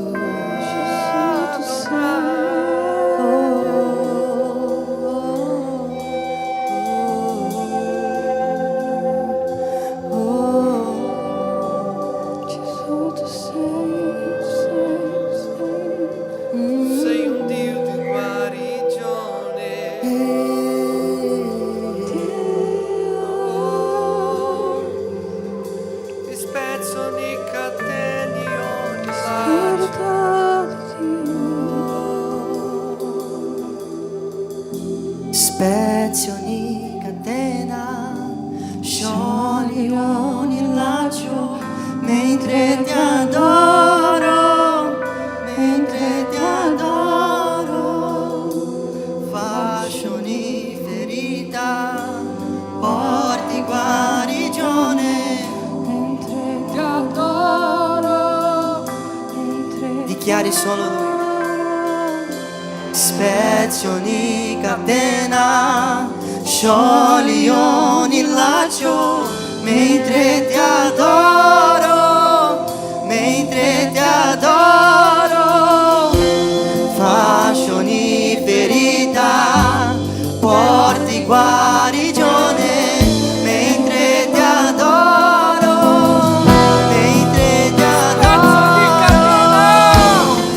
Sei un Dio di guarigione. Ti spezzo ogni catena, ogni Spezzi ogni catena, sciogli ogni laccio, mentre ti adoro, mentre ti adoro, fascio ogni ferita, porti guarigione, mentre ti adoro, dichiari solo lui. Spezzi ogni catena, sciogli ogni laccio, mentre ti adoro, mentre ti adoro, fascio ogni ferita, porti guarigione, mentre ti adoro, mentre ti adoro,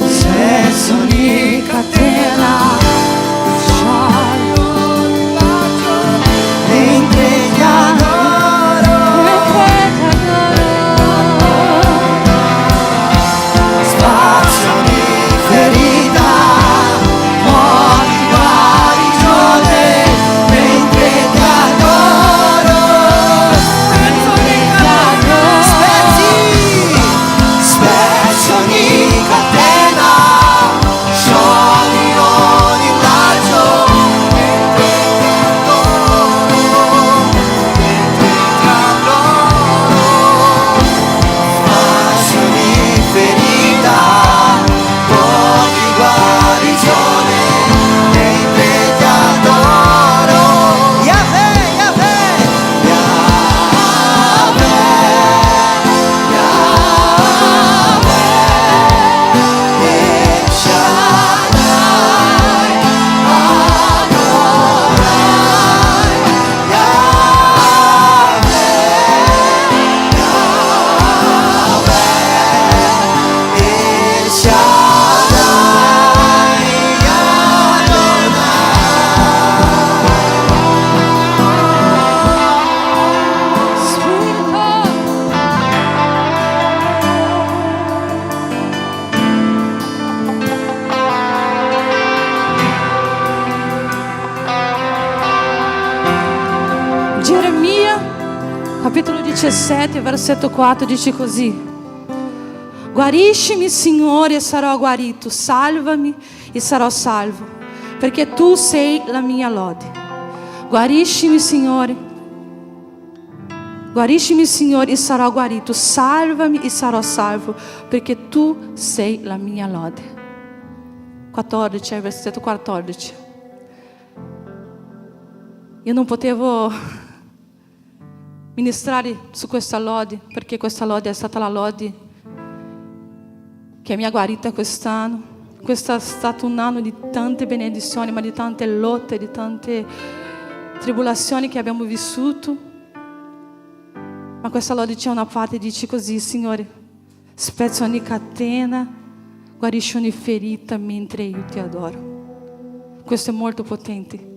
spezzi ogni catena, mentre ti adoro, spazio di ferita, morti guarigione, mentre ti adoro, spezzi ogni catena, sciogli ogni laccio, mentre ti adoro, fascio di ferita, porti guarigione, mentre ti adoro. Yahweh, Yahweh, Yahweh, Yahweh, El Shaddai, Adonai, Yahweh, El Shaddai, Geremia, capitolo 17, versetto 4 dice così: guarisci-mi, Signore, e sarò guarito, salvami e sarò salvo, perché tu sei la mia lode. Guarisci-mi, Signore, e sarò guarito, salvami e sarò salvo, perché tu sei la mia lode. 14, versetto 14. Io non potevo ministrare su questa lode, perché questa lode è stata la lode che mi ha guarita quest'anno. Questo è stato un anno di tante benedizioni, ma di tante lotte, di tante tribolazioni che abbiamo vissuto. Ma questa lode c'è una parte, dice così: Signore, spezzo ogni catena, guarisci ogni ferita mentre io ti adoro. Questo è molto potente.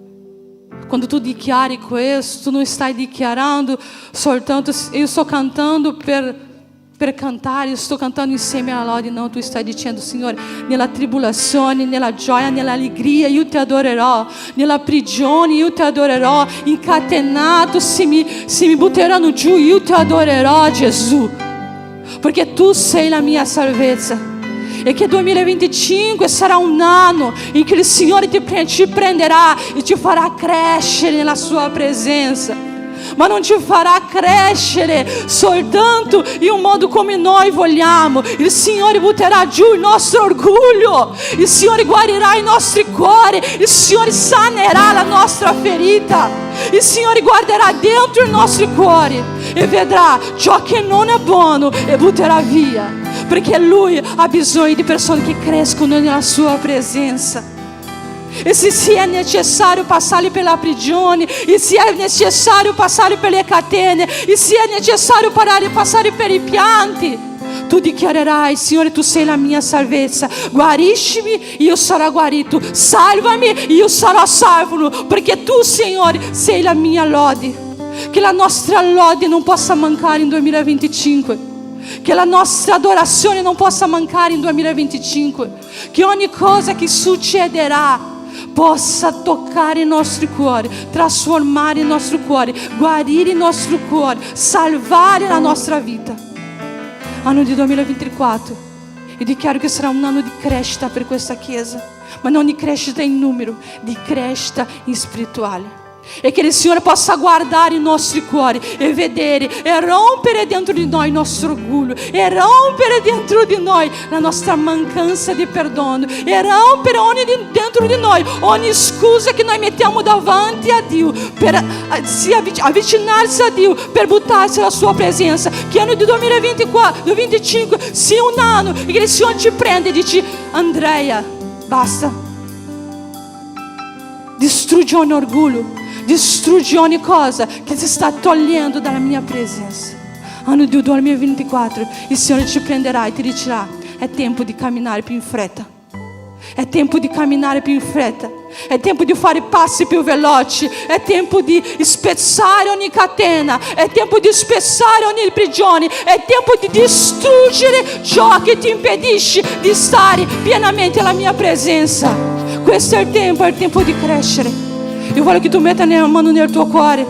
Quando tu dichiari questo, tu non stai dichiarando soltanto io sto cantando per cantare, io sto cantando insieme alla lode. Não, tu stai dicendo: Signore, nella tribolazione, nella gioia, nell'allegria io ti adorerò, nella prigione io ti adorerò, incatenato se mi butteranno giù io ti adorerò, Gesù, perché tu sei la mia salvezza. E che 2025 sarà un anno in cui il Signore ti prenderà e ti farà crescere nella sua presenza. Ma non ci farà crescere soltanto in un modo come noi vogliamo. Il Signore butterà giù il nostro orgoglio, il Signore guarirà i nostri cuori, il Signore sanerà la nostra ferita, il Signore guarderà dentro i nostri cuori e vedrà ciò che non è buono e butterà via, perché Lui ha bisogno di persone che crescono nella sua presenza. E se è necessário passare pela prigione, e se è necessário passare pelle catene, e se è necessário passare per i pianti, tu dichiarerai: Signore, tu sei la mia salvezza, guarisci-mi, io sarò guarito, salvami, io sarò salvo, perché tu, Signore, sei la mia lode. Che la nostra lode non possa mancare in 2025, che la nostra adorazione non possa mancare in 2025, che ogni cosa che succederà possa toccare i nostri cuori, trasformare il nostro cuore, guarire il nostro cuore, salvare la nostra vita. Anno di 2024, io dichiaro che sarà un anno di crescita per questa chiesa, ma non di crescita in numero, di crescita in spirituale. E che il Signore possa guardare i nostri cuori e vedere e rompere dentro di noi il nostro orgoglio, e rompere dentro di noi la nostra mancanza di perdono, e rompere dentro di noi ogni scusa che noi mettiamo davanti a Dio per avvicinarsi a Dio, per buttarsi alla sua presenza. Che anno di 2025 sia un anno e che il Signore ci prende e dice: Andrea, basta, distruggi ogni orgoglio, distruggi ogni cosa che ti sta togliendo dalla mia presenza. Anno di 2024 il Signore ci prenderà e ti dirà: è tempo di camminare più in fretta, è tempo di camminare più in fretta, è tempo di fare passi più veloci, è tempo di spezzare ogni catena, è tempo di spezzare ogni prigione, è tempo di distruggere ciò che ti impedisce di stare pienamente alla mia presenza. Questo è il tempo di crescere. Io voglio che tu metta la mano nel tuo cuore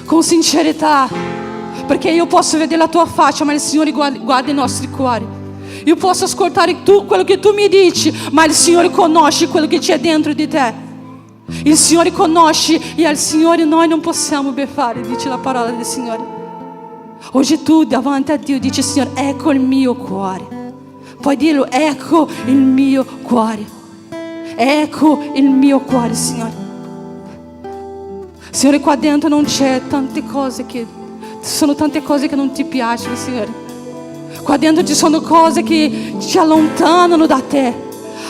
con sincerità, perché io posso vedere la tua faccia, ma il Signore guarda i nostri cuori. Io posso ascoltare quello che tu mi dici, ma il Signore conosce quello che c'è dentro di te. Il Signore conosce, e al Signore noi non possiamo beffare, dice la parola del Signore. Oggi tu davanti a Dio dici: Signore, ecco il mio cuore. Puoi dirlo: ecco il mio cuore. Ecco il mio cuore, Signore. Signore, qua dentro non c'è tante cose che sono tante cose che non ti piacciono, Signore. Qua dentro ci sono cose che ci allontanano da te.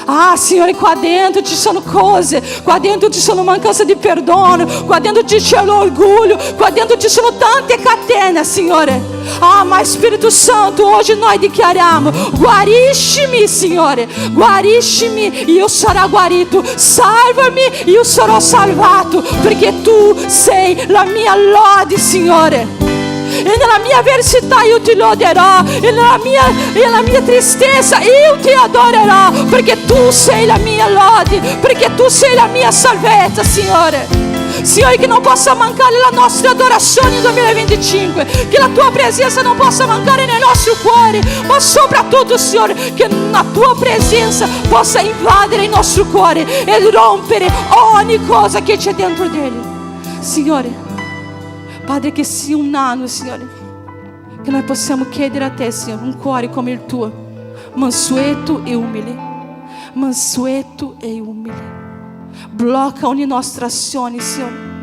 Ah, Signore, qua dentro ci sono cose, qua dentro ci sono mancanza di perdono, qua dentro c'è l'orgoglio, qua dentro ci sono tante catene, Signore. Ah, ma Spirito Santo, oggi noi dichiariamo: guarisci-mi, Signore, guarisci-mi, io sarò guarito, salvami, io sarò salvato, perché tu sei la mia lode, Signore. E nella mia avversità io ti loderò, e nella mia tristezza io ti adorerò, perché tu sei la mia lode, perché tu sei la mia salvezza, Signore. Signore, che non possa mancare la nostra adorazione nel 2025, che la tua presenza non possa mancare nei nostri cuori, ma soprattutto, Signore, che la tua presenza possa invadere il nostro cuore e rompere ogni cosa che c'è dentro di lui. Signore, Padre, che sia un anno, Signore, che noi possiamo chiedere a te, Signore, un cuore come il tuo, mansueto e umile, mansueto e umile. Blocca ogni nostra azione, Signore.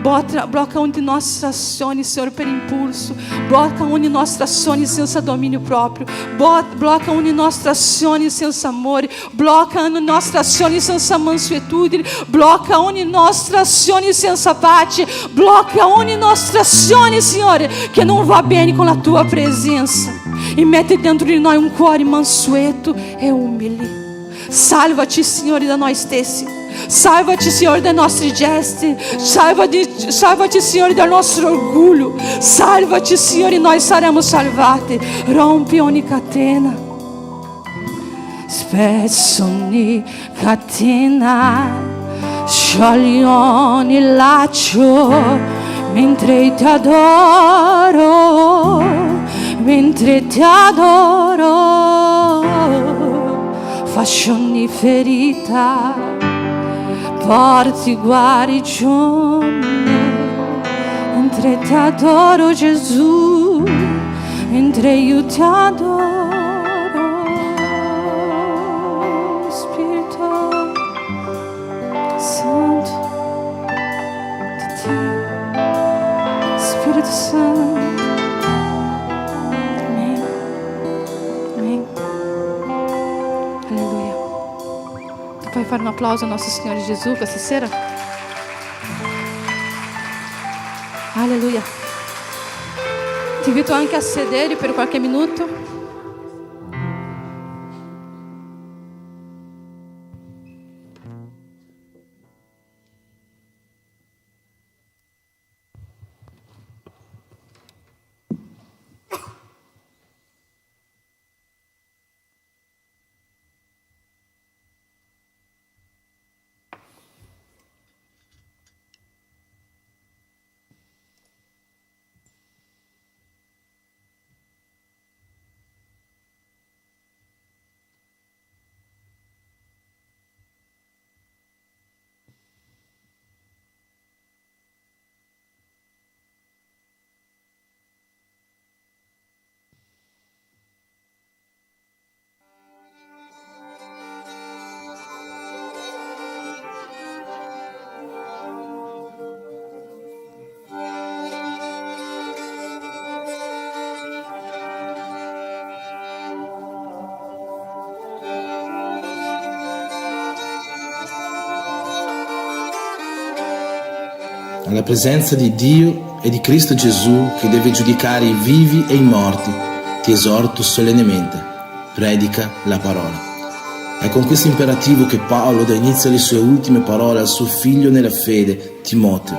Blocca ogni nostra azione, Signore, per impulso. Blocca ogni nostra azione senza dominio proprio. Blocca ogni nostra azione senza amore. Blocca ogni nostra azione senza mansuetudine. Blocca ogni nostra azione senza pace. Blocca ogni nostra azione, Signore, che non va bene con la tua presenza. e mette dentro di noi un cuore mansueto e umile. Salvaci, Signore, da noi stessi. Salvaci, Signore, dai nostri gesti. Salvaci, Signore, dal nostro orgoglio. Salvaci, Signore, noi saremo salvati. Rompi ogni catena. Spezzo ogni catena, sciogli ogni laccio, mentre ti adoro, mentre ti adoro. Fasci ogni ferita, porti guarigione, mentre ti adoro, Gesù, mentre io ti adoro. Spirito Santo di Dio, Spirito Santo. Amen. Amen. Alleluia. Tu puoi fare un applauso al nostro Signore Gesù questa sera? Alleluia. Ti invito anche a sedere per qualche minuto. Alla presenza di Dio e di Cristo Gesù che deve giudicare i vivi e i morti, ti esorto solennemente, predica la parola. È con questo imperativo che Paolo dà inizio alle sue ultime parole al suo figlio nella fede, Timoteo.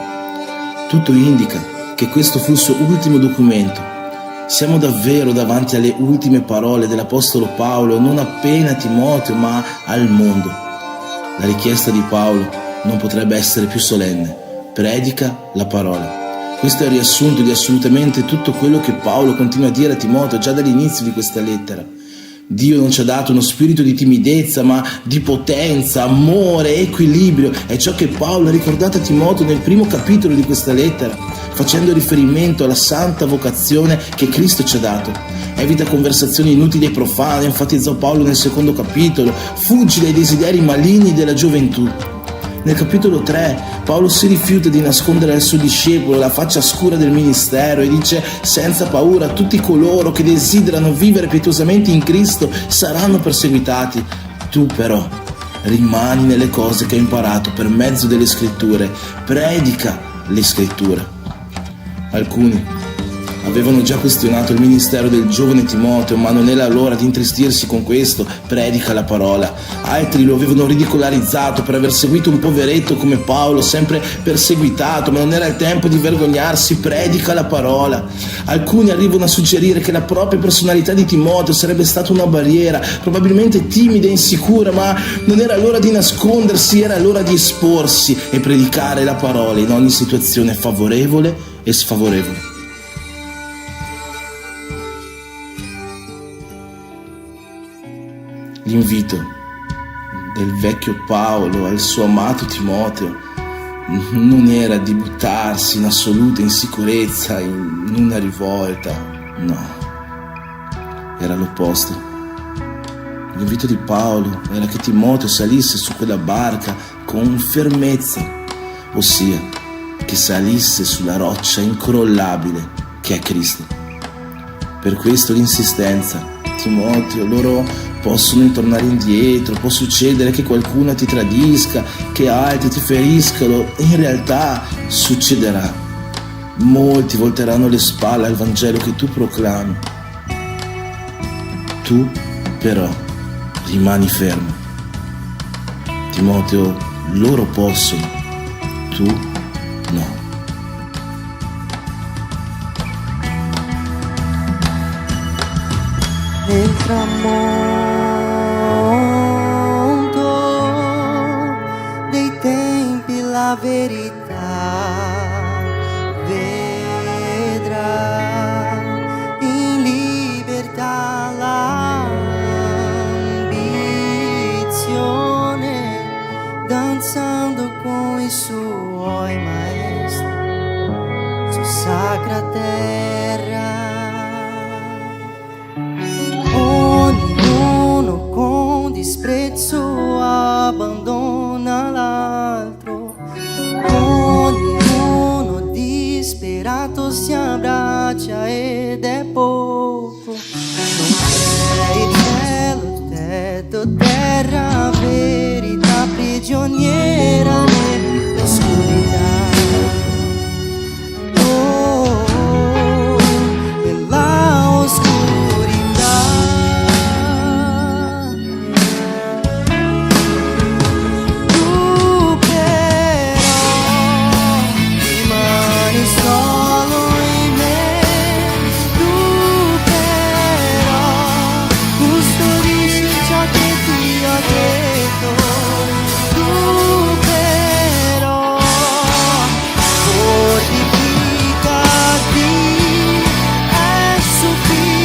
Tutto indica che questo fu il suo ultimo documento. Siamo davvero davanti alle ultime parole dell'Apostolo Paolo, non appena a Timoteo, ma al mondo. La richiesta di Paolo non potrebbe essere più solenne. Predica la parola. Questo è il riassunto di assolutamente tutto quello che Paolo continua a dire a Timoteo già dall'inizio di questa lettera. Dio non ci ha dato uno spirito di timidezza, ma di potenza, amore, equilibrio. È ciò che Paolo ha ricordato a Timoteo nel primo capitolo di questa lettera, facendo riferimento alla santa vocazione che Cristo ci ha dato. Evita conversazioni inutili e profane, enfatizzò Paolo nel secondo capitolo. Fuggi dai desideri maligni della gioventù. Nel capitolo 3 Paolo si rifiuta di nascondere al suo discepolo la faccia scura del ministero e dice: senza paura, tutti coloro che desiderano vivere pietosamente in Cristo saranno perseguitati. Tu però rimani nelle cose che hai imparato per mezzo delle scritture, predica le scritture. Alcuni avevano già questionato il ministero del giovane Timoteo, ma non era l'ora di intristirsi con questo, predica la parola. Altri lo avevano ridicolarizzato per aver seguito un poveretto come Paolo, sempre perseguitato, ma non era il tempo di vergognarsi, predica la parola. Alcuni arrivano a suggerire che la propria personalità di Timoteo sarebbe stata una barriera, probabilmente timida e insicura, ma non era l'ora di nascondersi, era l'ora di esporsi e predicare la parola in ogni situazione favorevole e sfavorevole. L'invito del vecchio Paolo al suo amato Timoteo non era di buttarsi in assoluta insicurezza, in una rivolta, no, era l'opposto. L'invito di Paolo era che Timoteo salisse su quella barca con fermezza, ossia che salisse sulla roccia incrollabile che è Cristo. Per questo l'insistenza: Timoteo, loro possono tornare indietro, può succedere che qualcuno ti tradisca, che altri ti feriscano, e in realtà succederà. Molti volteranno le spalle al Vangelo che tu proclami. Tu però rimani fermo. Timoteo, loro possono, tu no. Nel tramonto dei tempi la verità vedrà, in libertà l'ambizione, danzando con i suoi maestri su sacra terra. Ognuno con disprezzo abbandona l'altro, ognuno disperato si abbraccia ed è poco. Non c'è il cielo, tetto, terra, verità prigioniera nell'oscurità. Nella oscurità. Tu però rimani solo in me. Tu però custodisci ciò che ti ho detto. Tu però fortificati, è sufficiente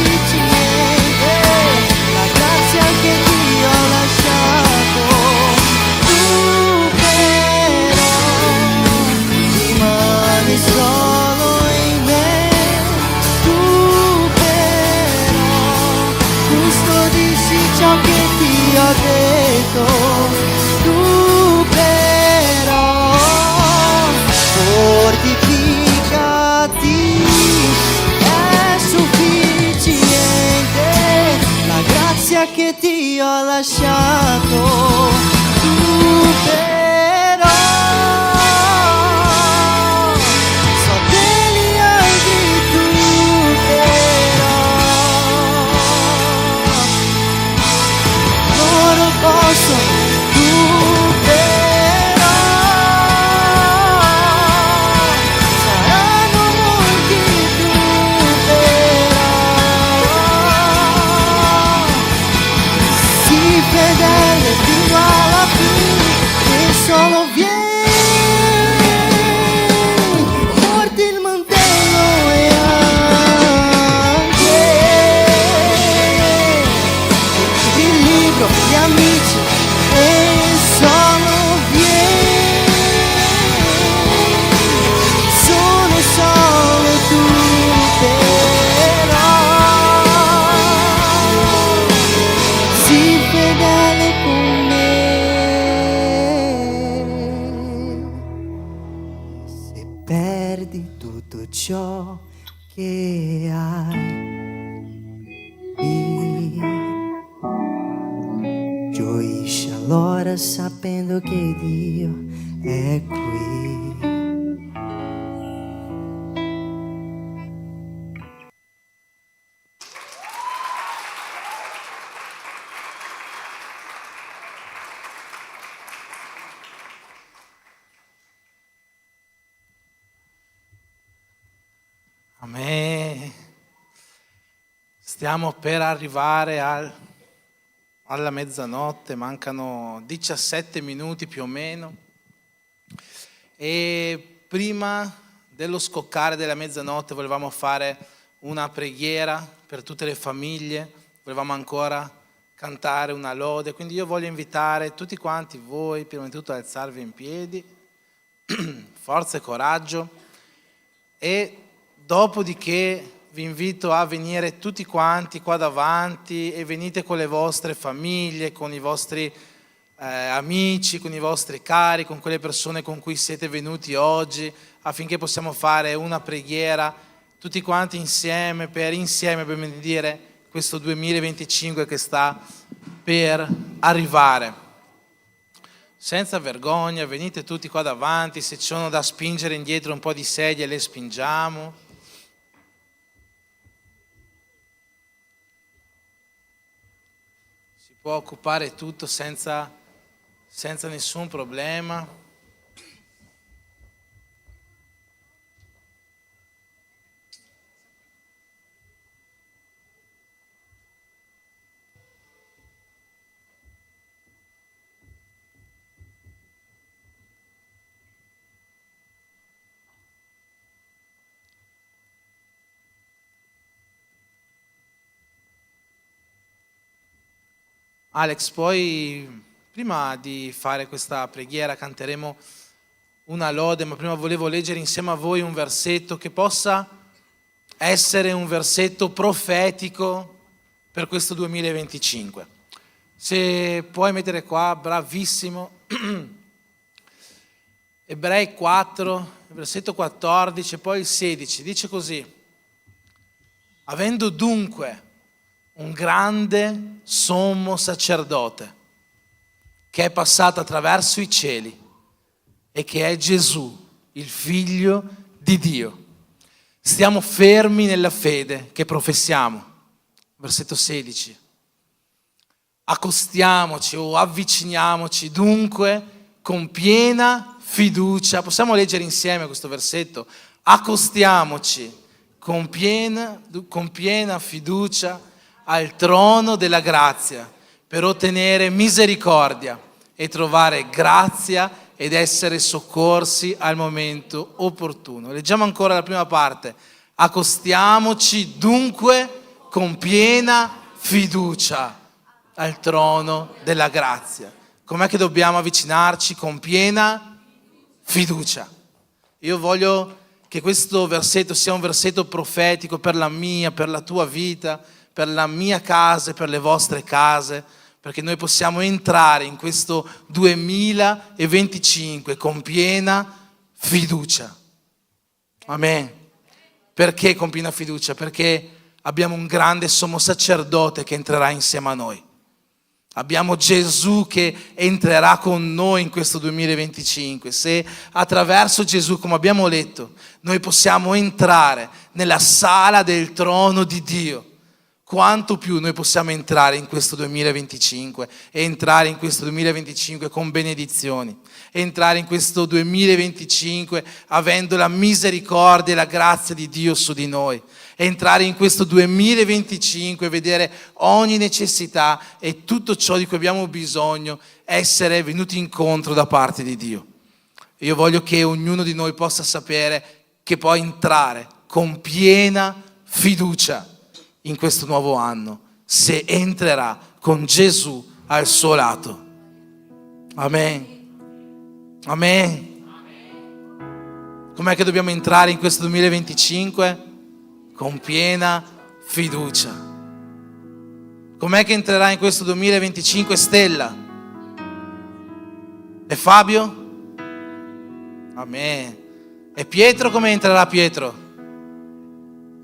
la grazia che ti ho lasciato. Tu però rimani solo in me. Tu però custodisci ciò che ti ho detto. Tu però fortificati, è sufficiente la grazia che ti ho lasciato. Tu però so degli altri, tu però loro possono, tu però saranno molti, tu però sii fedele fino alla fine e solo vieni, porti il mantello e anche il libro, gli amici e solo vieni, sono solo tu però sii fedele con me. Se perdi tutto ciò che hai, gioisci allora sapendo che Dio è qui. Amen. Stiamo per arrivare alla mezzanotte, mancano 17 minuti più o meno. E prima dello scoccare della mezzanotte volevamo fare una preghiera per tutte le famiglie, volevamo ancora cantare una lode, quindi io voglio invitare tutti quanti voi, prima di tutto, ad alzarvi in piedi, forza e coraggio, e dopodiché vi invito a venire tutti quanti qua davanti e venite con le vostre famiglie, con i vostri amici, con i vostri cari, con quelle persone con cui siete venuti oggi, affinché possiamo fare una preghiera tutti quanti insieme, per insieme benedire questo 2025 che sta per arrivare. Senza vergogna, venite tutti qua davanti, se ci sono da spingere indietro un po' di sedie le spingiamo. può occupare tutto senza nessun problema. Alex, poi prima di fare questa preghiera canteremo una lode, ma prima volevo leggere insieme a voi un versetto che possa essere un versetto profetico per questo 2025. Se puoi mettere qua, bravissimo. Ebrei 4, versetto 14 e poi il 16, dice così: avendo dunque un grande sommo sacerdote che è passato attraverso i cieli e che è Gesù, il Figlio di Dio, stiamo fermi nella fede che professiamo. Versetto 16. Accostiamoci o avviciniamoci dunque con piena fiducia. Possiamo leggere insieme questo versetto? Accostiamoci con piena fiducia al trono della grazia per ottenere misericordia e trovare grazia ed essere soccorsi al momento opportuno. Leggiamo ancora la prima parte. Accostiamoci dunque con piena fiducia al trono della grazia. Com'è che dobbiamo avvicinarci? Con piena fiducia. Io voglio che questo versetto sia un versetto profetico per la mia, per la tua vita, per la mia casa e per le vostre case, perché noi possiamo entrare in questo 2025 con piena fiducia. Amen. Perché con piena fiducia? Perché abbiamo un grande sommo sacerdote che entrerà insieme a noi. Abbiamo Gesù che entrerà con noi in questo 2025. Se attraverso Gesù, come abbiamo letto, noi possiamo entrare nella sala del trono di Dio, quanto più noi possiamo entrare in questo 2025 e entrare in questo 2025 con benedizioni, entrare in questo 2025 avendo la misericordia e la grazia di Dio su di noi, entrare in questo 2025 e vedere ogni necessità e tutto ciò di cui abbiamo bisogno essere venuti incontro da parte di Dio. Io voglio che ognuno di noi possa sapere che può entrare con piena fiducia in questo nuovo anno, se entrerà con Gesù al suo lato. Amen. Amen. Com'è che dobbiamo entrare in questo 2025? Con piena fiducia. Com'è che entrerà in questo 2025 Stella? E Fabio? Amen. E Pietro, come entrerà Pietro?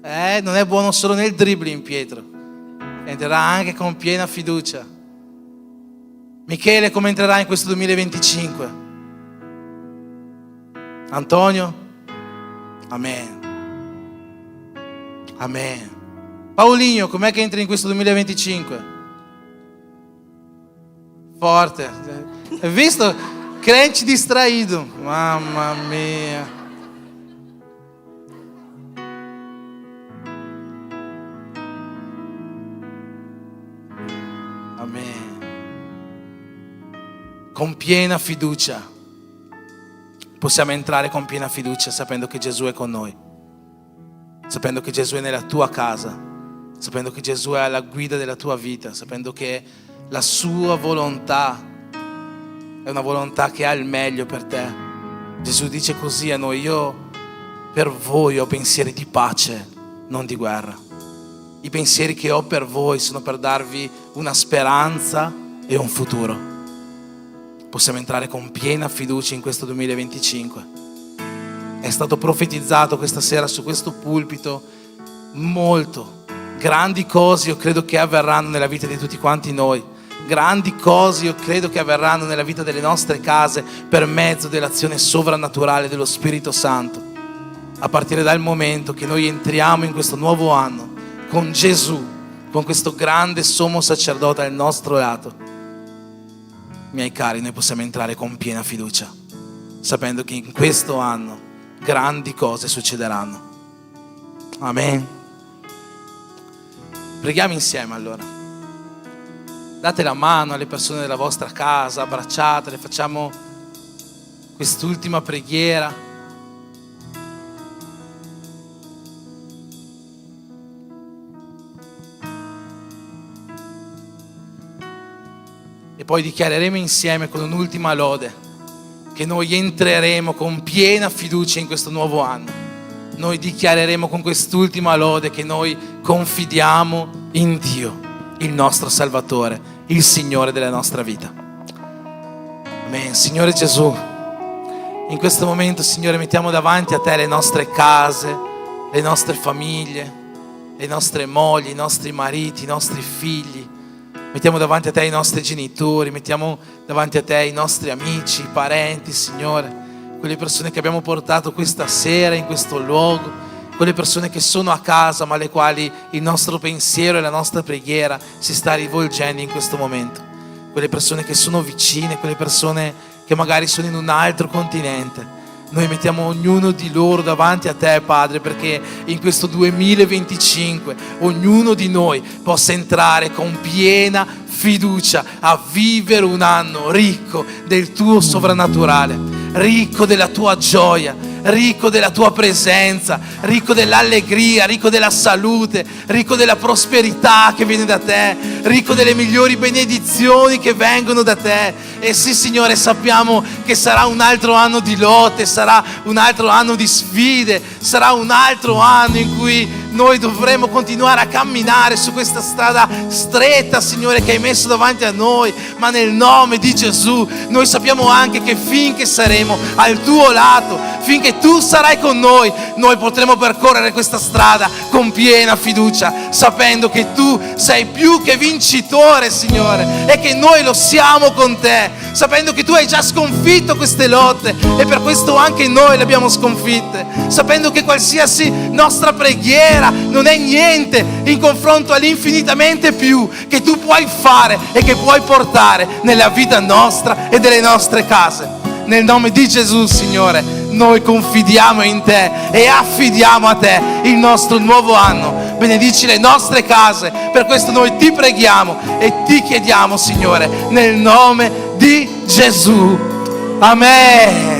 Non è buono solo nel dribbling Pietro, entrerà anche con piena fiducia. Michele, come entrerà in questo 2025? Antonio? Amen. Amen. Paulinho, com'è che entri in questo 2025? Forte. Hai visto? Crente distraído. Mamma mia. Con piena fiducia possiamo entrare con piena fiducia sapendo che Gesù è con noi, sapendo che Gesù è nella tua casa, sapendo che Gesù è alla guida della tua vita, sapendo che la sua volontà è una volontà che ha il meglio per te. Gesù dice così a noi: io per voi ho pensieri di pace, non di guerra. I pensieri che ho per voi sono per darvi una speranza e un futuro. Possiamo entrare con piena fiducia in questo 2025. È stato profetizzato questa sera su questo pulpito molto grandi cose, io credo che avverranno nella vita di tutti quanti noi. Grandi cose io credo che avverranno nella vita delle nostre case per mezzo dell'azione sovrannaturale dello Spirito Santo, a partire dal momento che noi entriamo in questo nuovo anno con Gesù con questo grande sommo sacerdote al nostro lato, miei cari, noi possiamo entrare con piena fiducia, sapendo che in questo anno grandi cose succederanno. Amen. Preghiamo insieme allora. Date la mano alle persone della vostra casa, abbracciatele, facciamo quest'ultima preghiera. E poi dichiareremo insieme con un'ultima lode che noi entreremo con piena fiducia in questo nuovo anno. Noi dichiareremo con quest'ultima lode che noi confidiamo in Dio, il nostro Salvatore, il Signore della nostra vita. Amen. Signore Gesù, in questo momento, Signore, mettiamo davanti a Te le nostre case, le nostre famiglie, le nostre mogli, i nostri mariti, i nostri figli. Mettiamo davanti a Te i nostri genitori, mettiamo davanti a Te i nostri amici, i parenti, Signore, quelle persone che abbiamo portato questa sera in questo luogo, quelle persone che sono a casa ma alle quali il nostro pensiero e la nostra preghiera si sta rivolgendo in questo momento, quelle persone che sono vicine, quelle persone che magari sono in un altro continente. Noi mettiamo ognuno di loro davanti a Te, Padre, perché in questo 2025 ognuno di noi possa entrare con piena fiducia a vivere un anno ricco del Tuo sovrannaturale, ricco della Tua gioia, ricco della Tua presenza, ricco dell'allegria, ricco della salute, ricco della prosperità che viene da Te, ricco delle migliori benedizioni che vengono da Te. E sì, Signore, sappiamo che sarà un altro anno di lotte, sarà un altro anno di sfide, sarà un altro anno in cui noi dovremo continuare a camminare su questa strada stretta, Signore, che hai messo davanti a noi. Ma nel nome di Gesù noi sappiamo anche che finché saremo al Tuo lato, finché Tu sarai con noi, noi potremo percorrere questa strada con piena fiducia, sapendo che Tu sei più che vincitore, Signore, e che noi lo siamo con Te, sapendo che Tu hai già sconfitto queste lotte e per questo anche noi le abbiamo sconfitte, sapendo che qualsiasi nostra preghiera non è niente in confronto all'infinitamente più che Tu puoi fare e che puoi portare nella vita nostra e delle nostre case. Nel nome di Gesù, Signore, noi confidiamo in Te e affidiamo a Te il nostro nuovo anno. Benedici le nostre case, per questo noi Ti preghiamo e Ti chiediamo, Signore, nel nome di Gesù. Amen.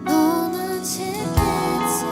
너무 certezza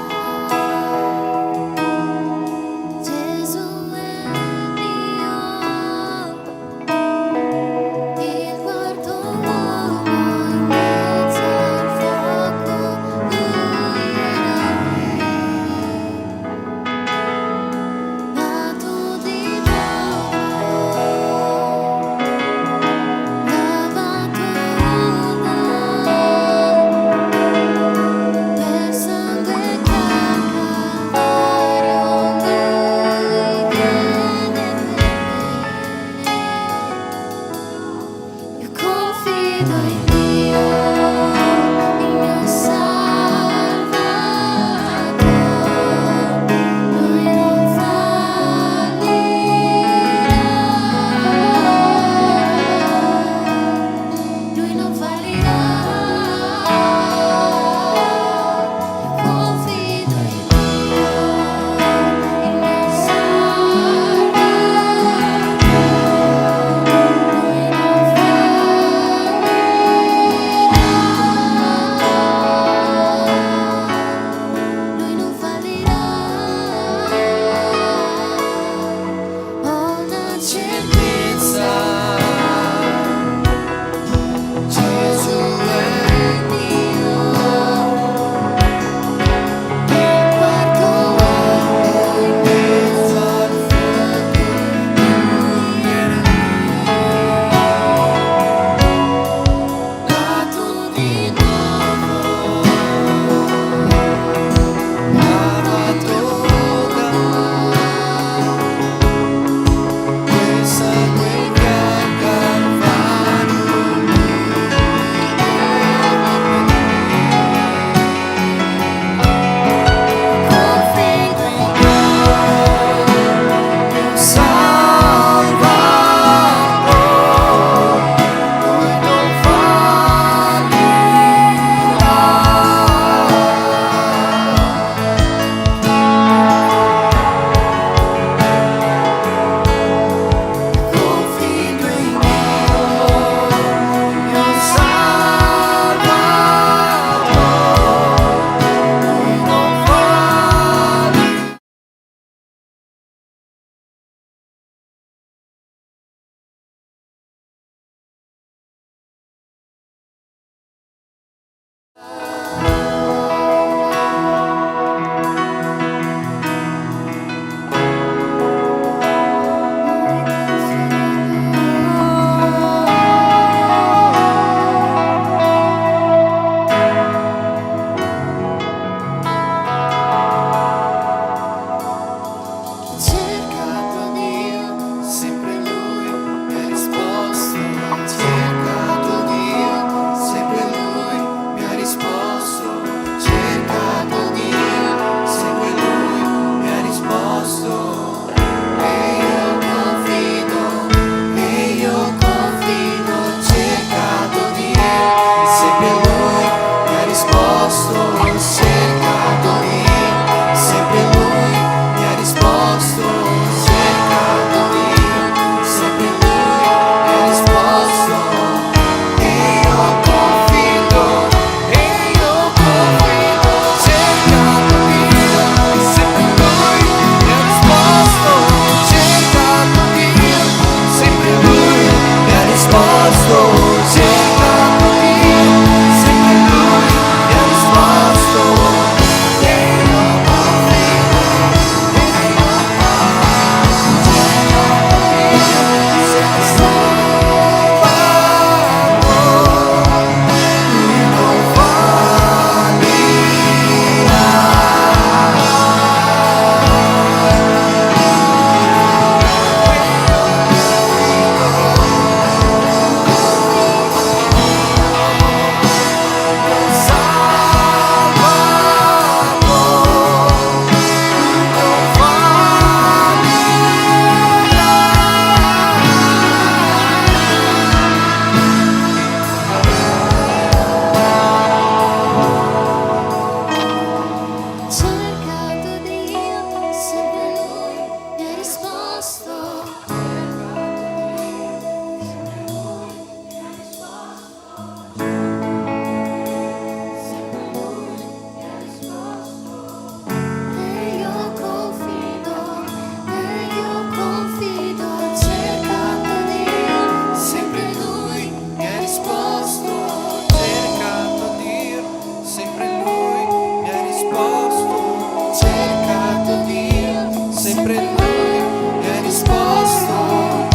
cercato Dio, sempre Lui mi ha risposto.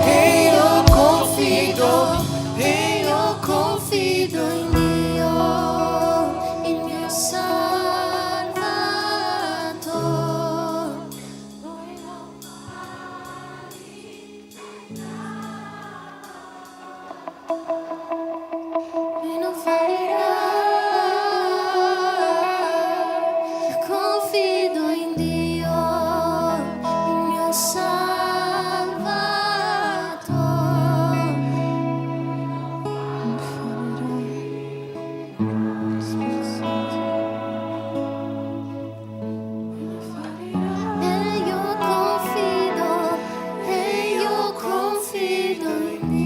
E io confido in Dio, il mio Salvatore. E non fallerà. Confido in Dio, il mio Salvatore. E io confido in Dio.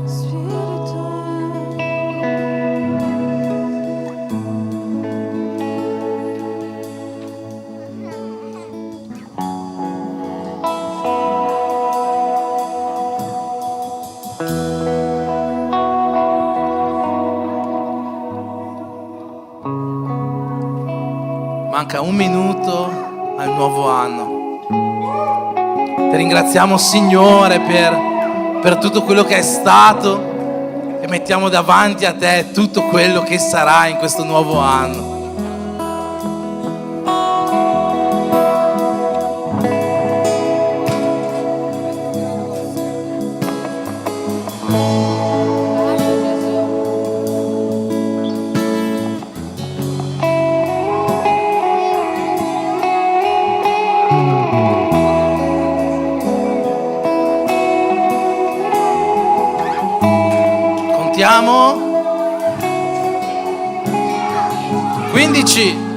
Spirito. Manca un minuto al nuovo anno. Ti ringraziamo, Signore, per tutto quello che è stato e mettiamo davanti a te tutto quello che sarà in questo nuovo anno. Contiamo. 15.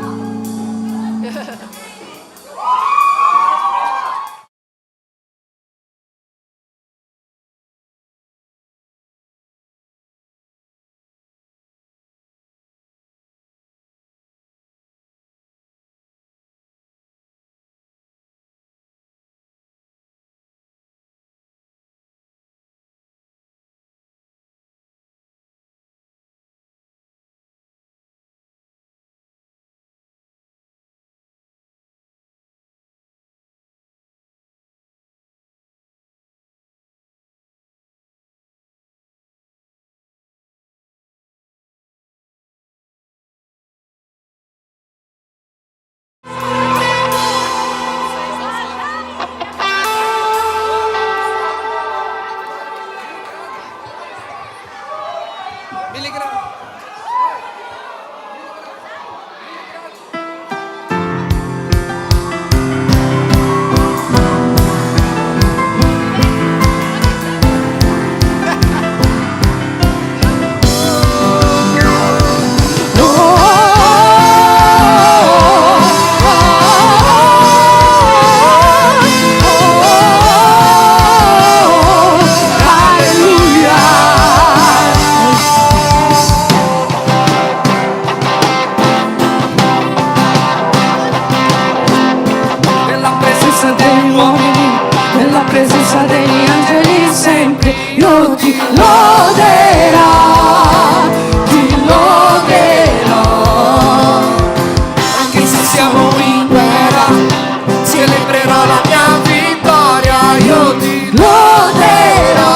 presenza degli angeli sempre io ti loderò, anche se siamo in guerra celebrerò la mia vittoria, io ti loderò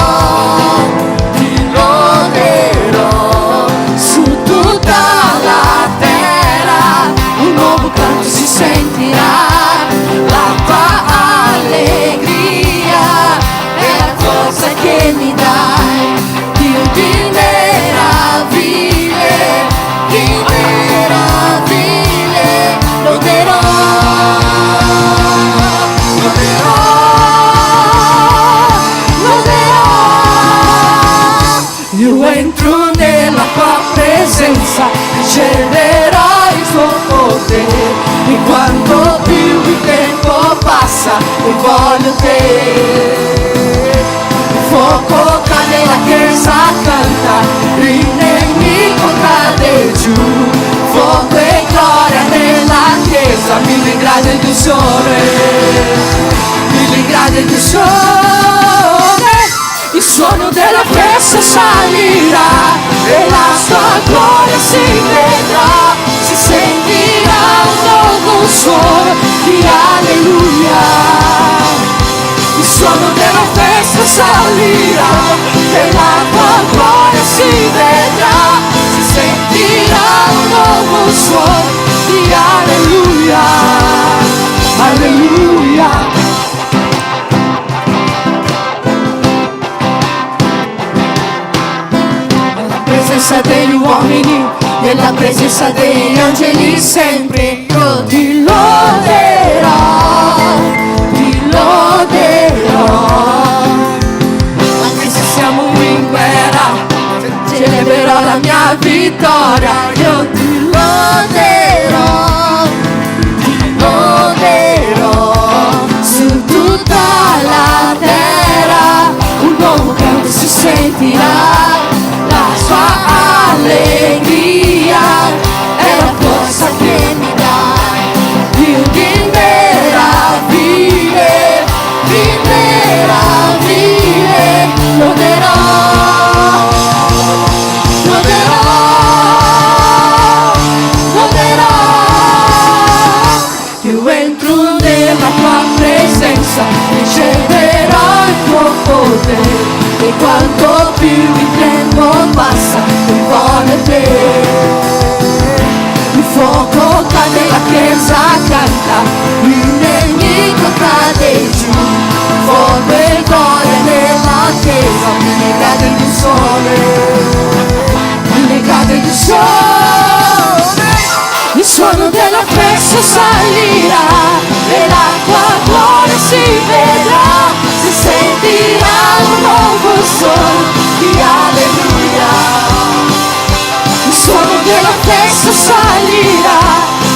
su tutta la terra, un nuovo canto si sentirà, la tua allegria è la cosa che mi dai, Dio di meraviglie, loderò. Io entro nella tua presenza, riceverò il tuo potere, e quando più il tempo passa, io voglio te. Il fuoco cade, la chiesa canta, il nemico cade giù, fuoco e gloria nella chiesa, 1000 gradi di sole, 1000 gradi di sole. Il suono della festa salirà, e la sua gloria si vedrà, si sentirà un nuovo suono di alleluia. Il suono della festa salirà e la tua gloria si vedrà, si sentirà un nuovo suono di alleluia, alleluia. Nella presenza degli uomini, nella presenza degli angeli sempre io ti loderò, ti loderò. Anche se siamo in guerra, celebrerò la mia vittoria, io ti loderò, ti loderò. Su tutta la terra un nuovo canto si sentirà, la sua allegria è la forza che mi dà. Più di meraviglie, di meraviglie, loderò, loderò, loderò. Io entro nella tua presenza, riceverò il tuo potere, e quanto più il tempo passa, più vuole te. Il fuoco cade, la chiesa canta, il nemico cade giù. Fuoco e gloria nella chiesa, le cade il sole, le cade il sole. Il suono della festa salirà e la tua gloria si vedrà, si sentirà un nuovo suono di alleluia. Il suono della festa salirà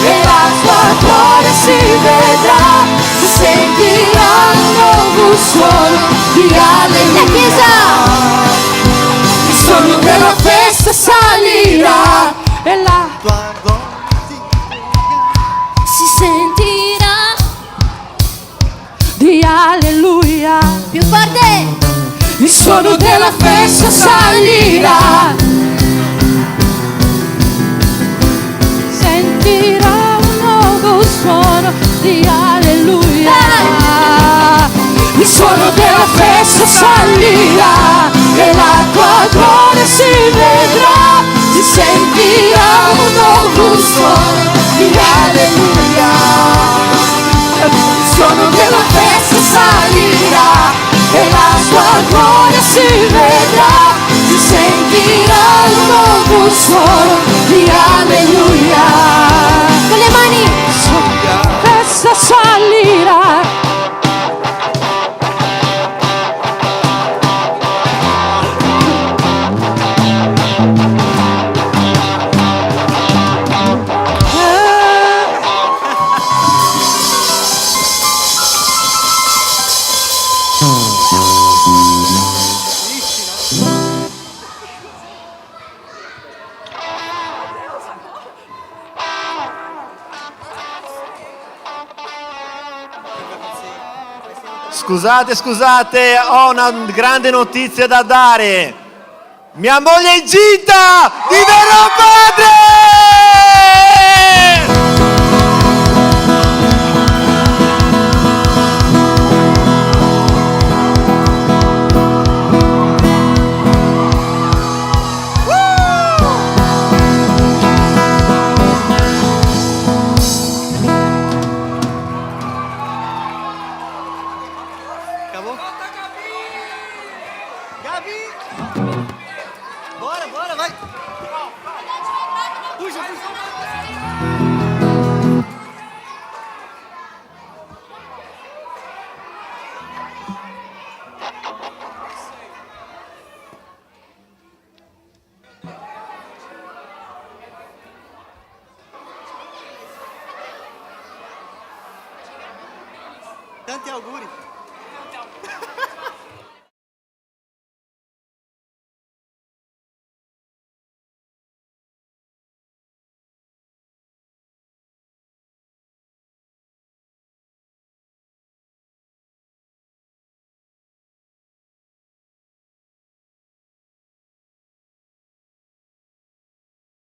e la tua gloria si vedrà, si sentirà un nuovo suono di alleluia. Il suono della festa salirà e la tua gloria si sentirà di alleluia. Più forte. Il suono della festa salirà, sentirà un nuovo suono di alleluia. Il suono della festa salirà e la tua gloria si vedrà, si sentirà un nuovo suono di alleluia. Il suono della festa salirà e la sua gloria si vedrà, si sentirà un nuovo suono di alleluia. Con le mani. Festa salirà. Scusate, ho una grande notizia da dare. Mia moglie Gita diverrà padre! Bora, vai! Puxa! Tanti auguri!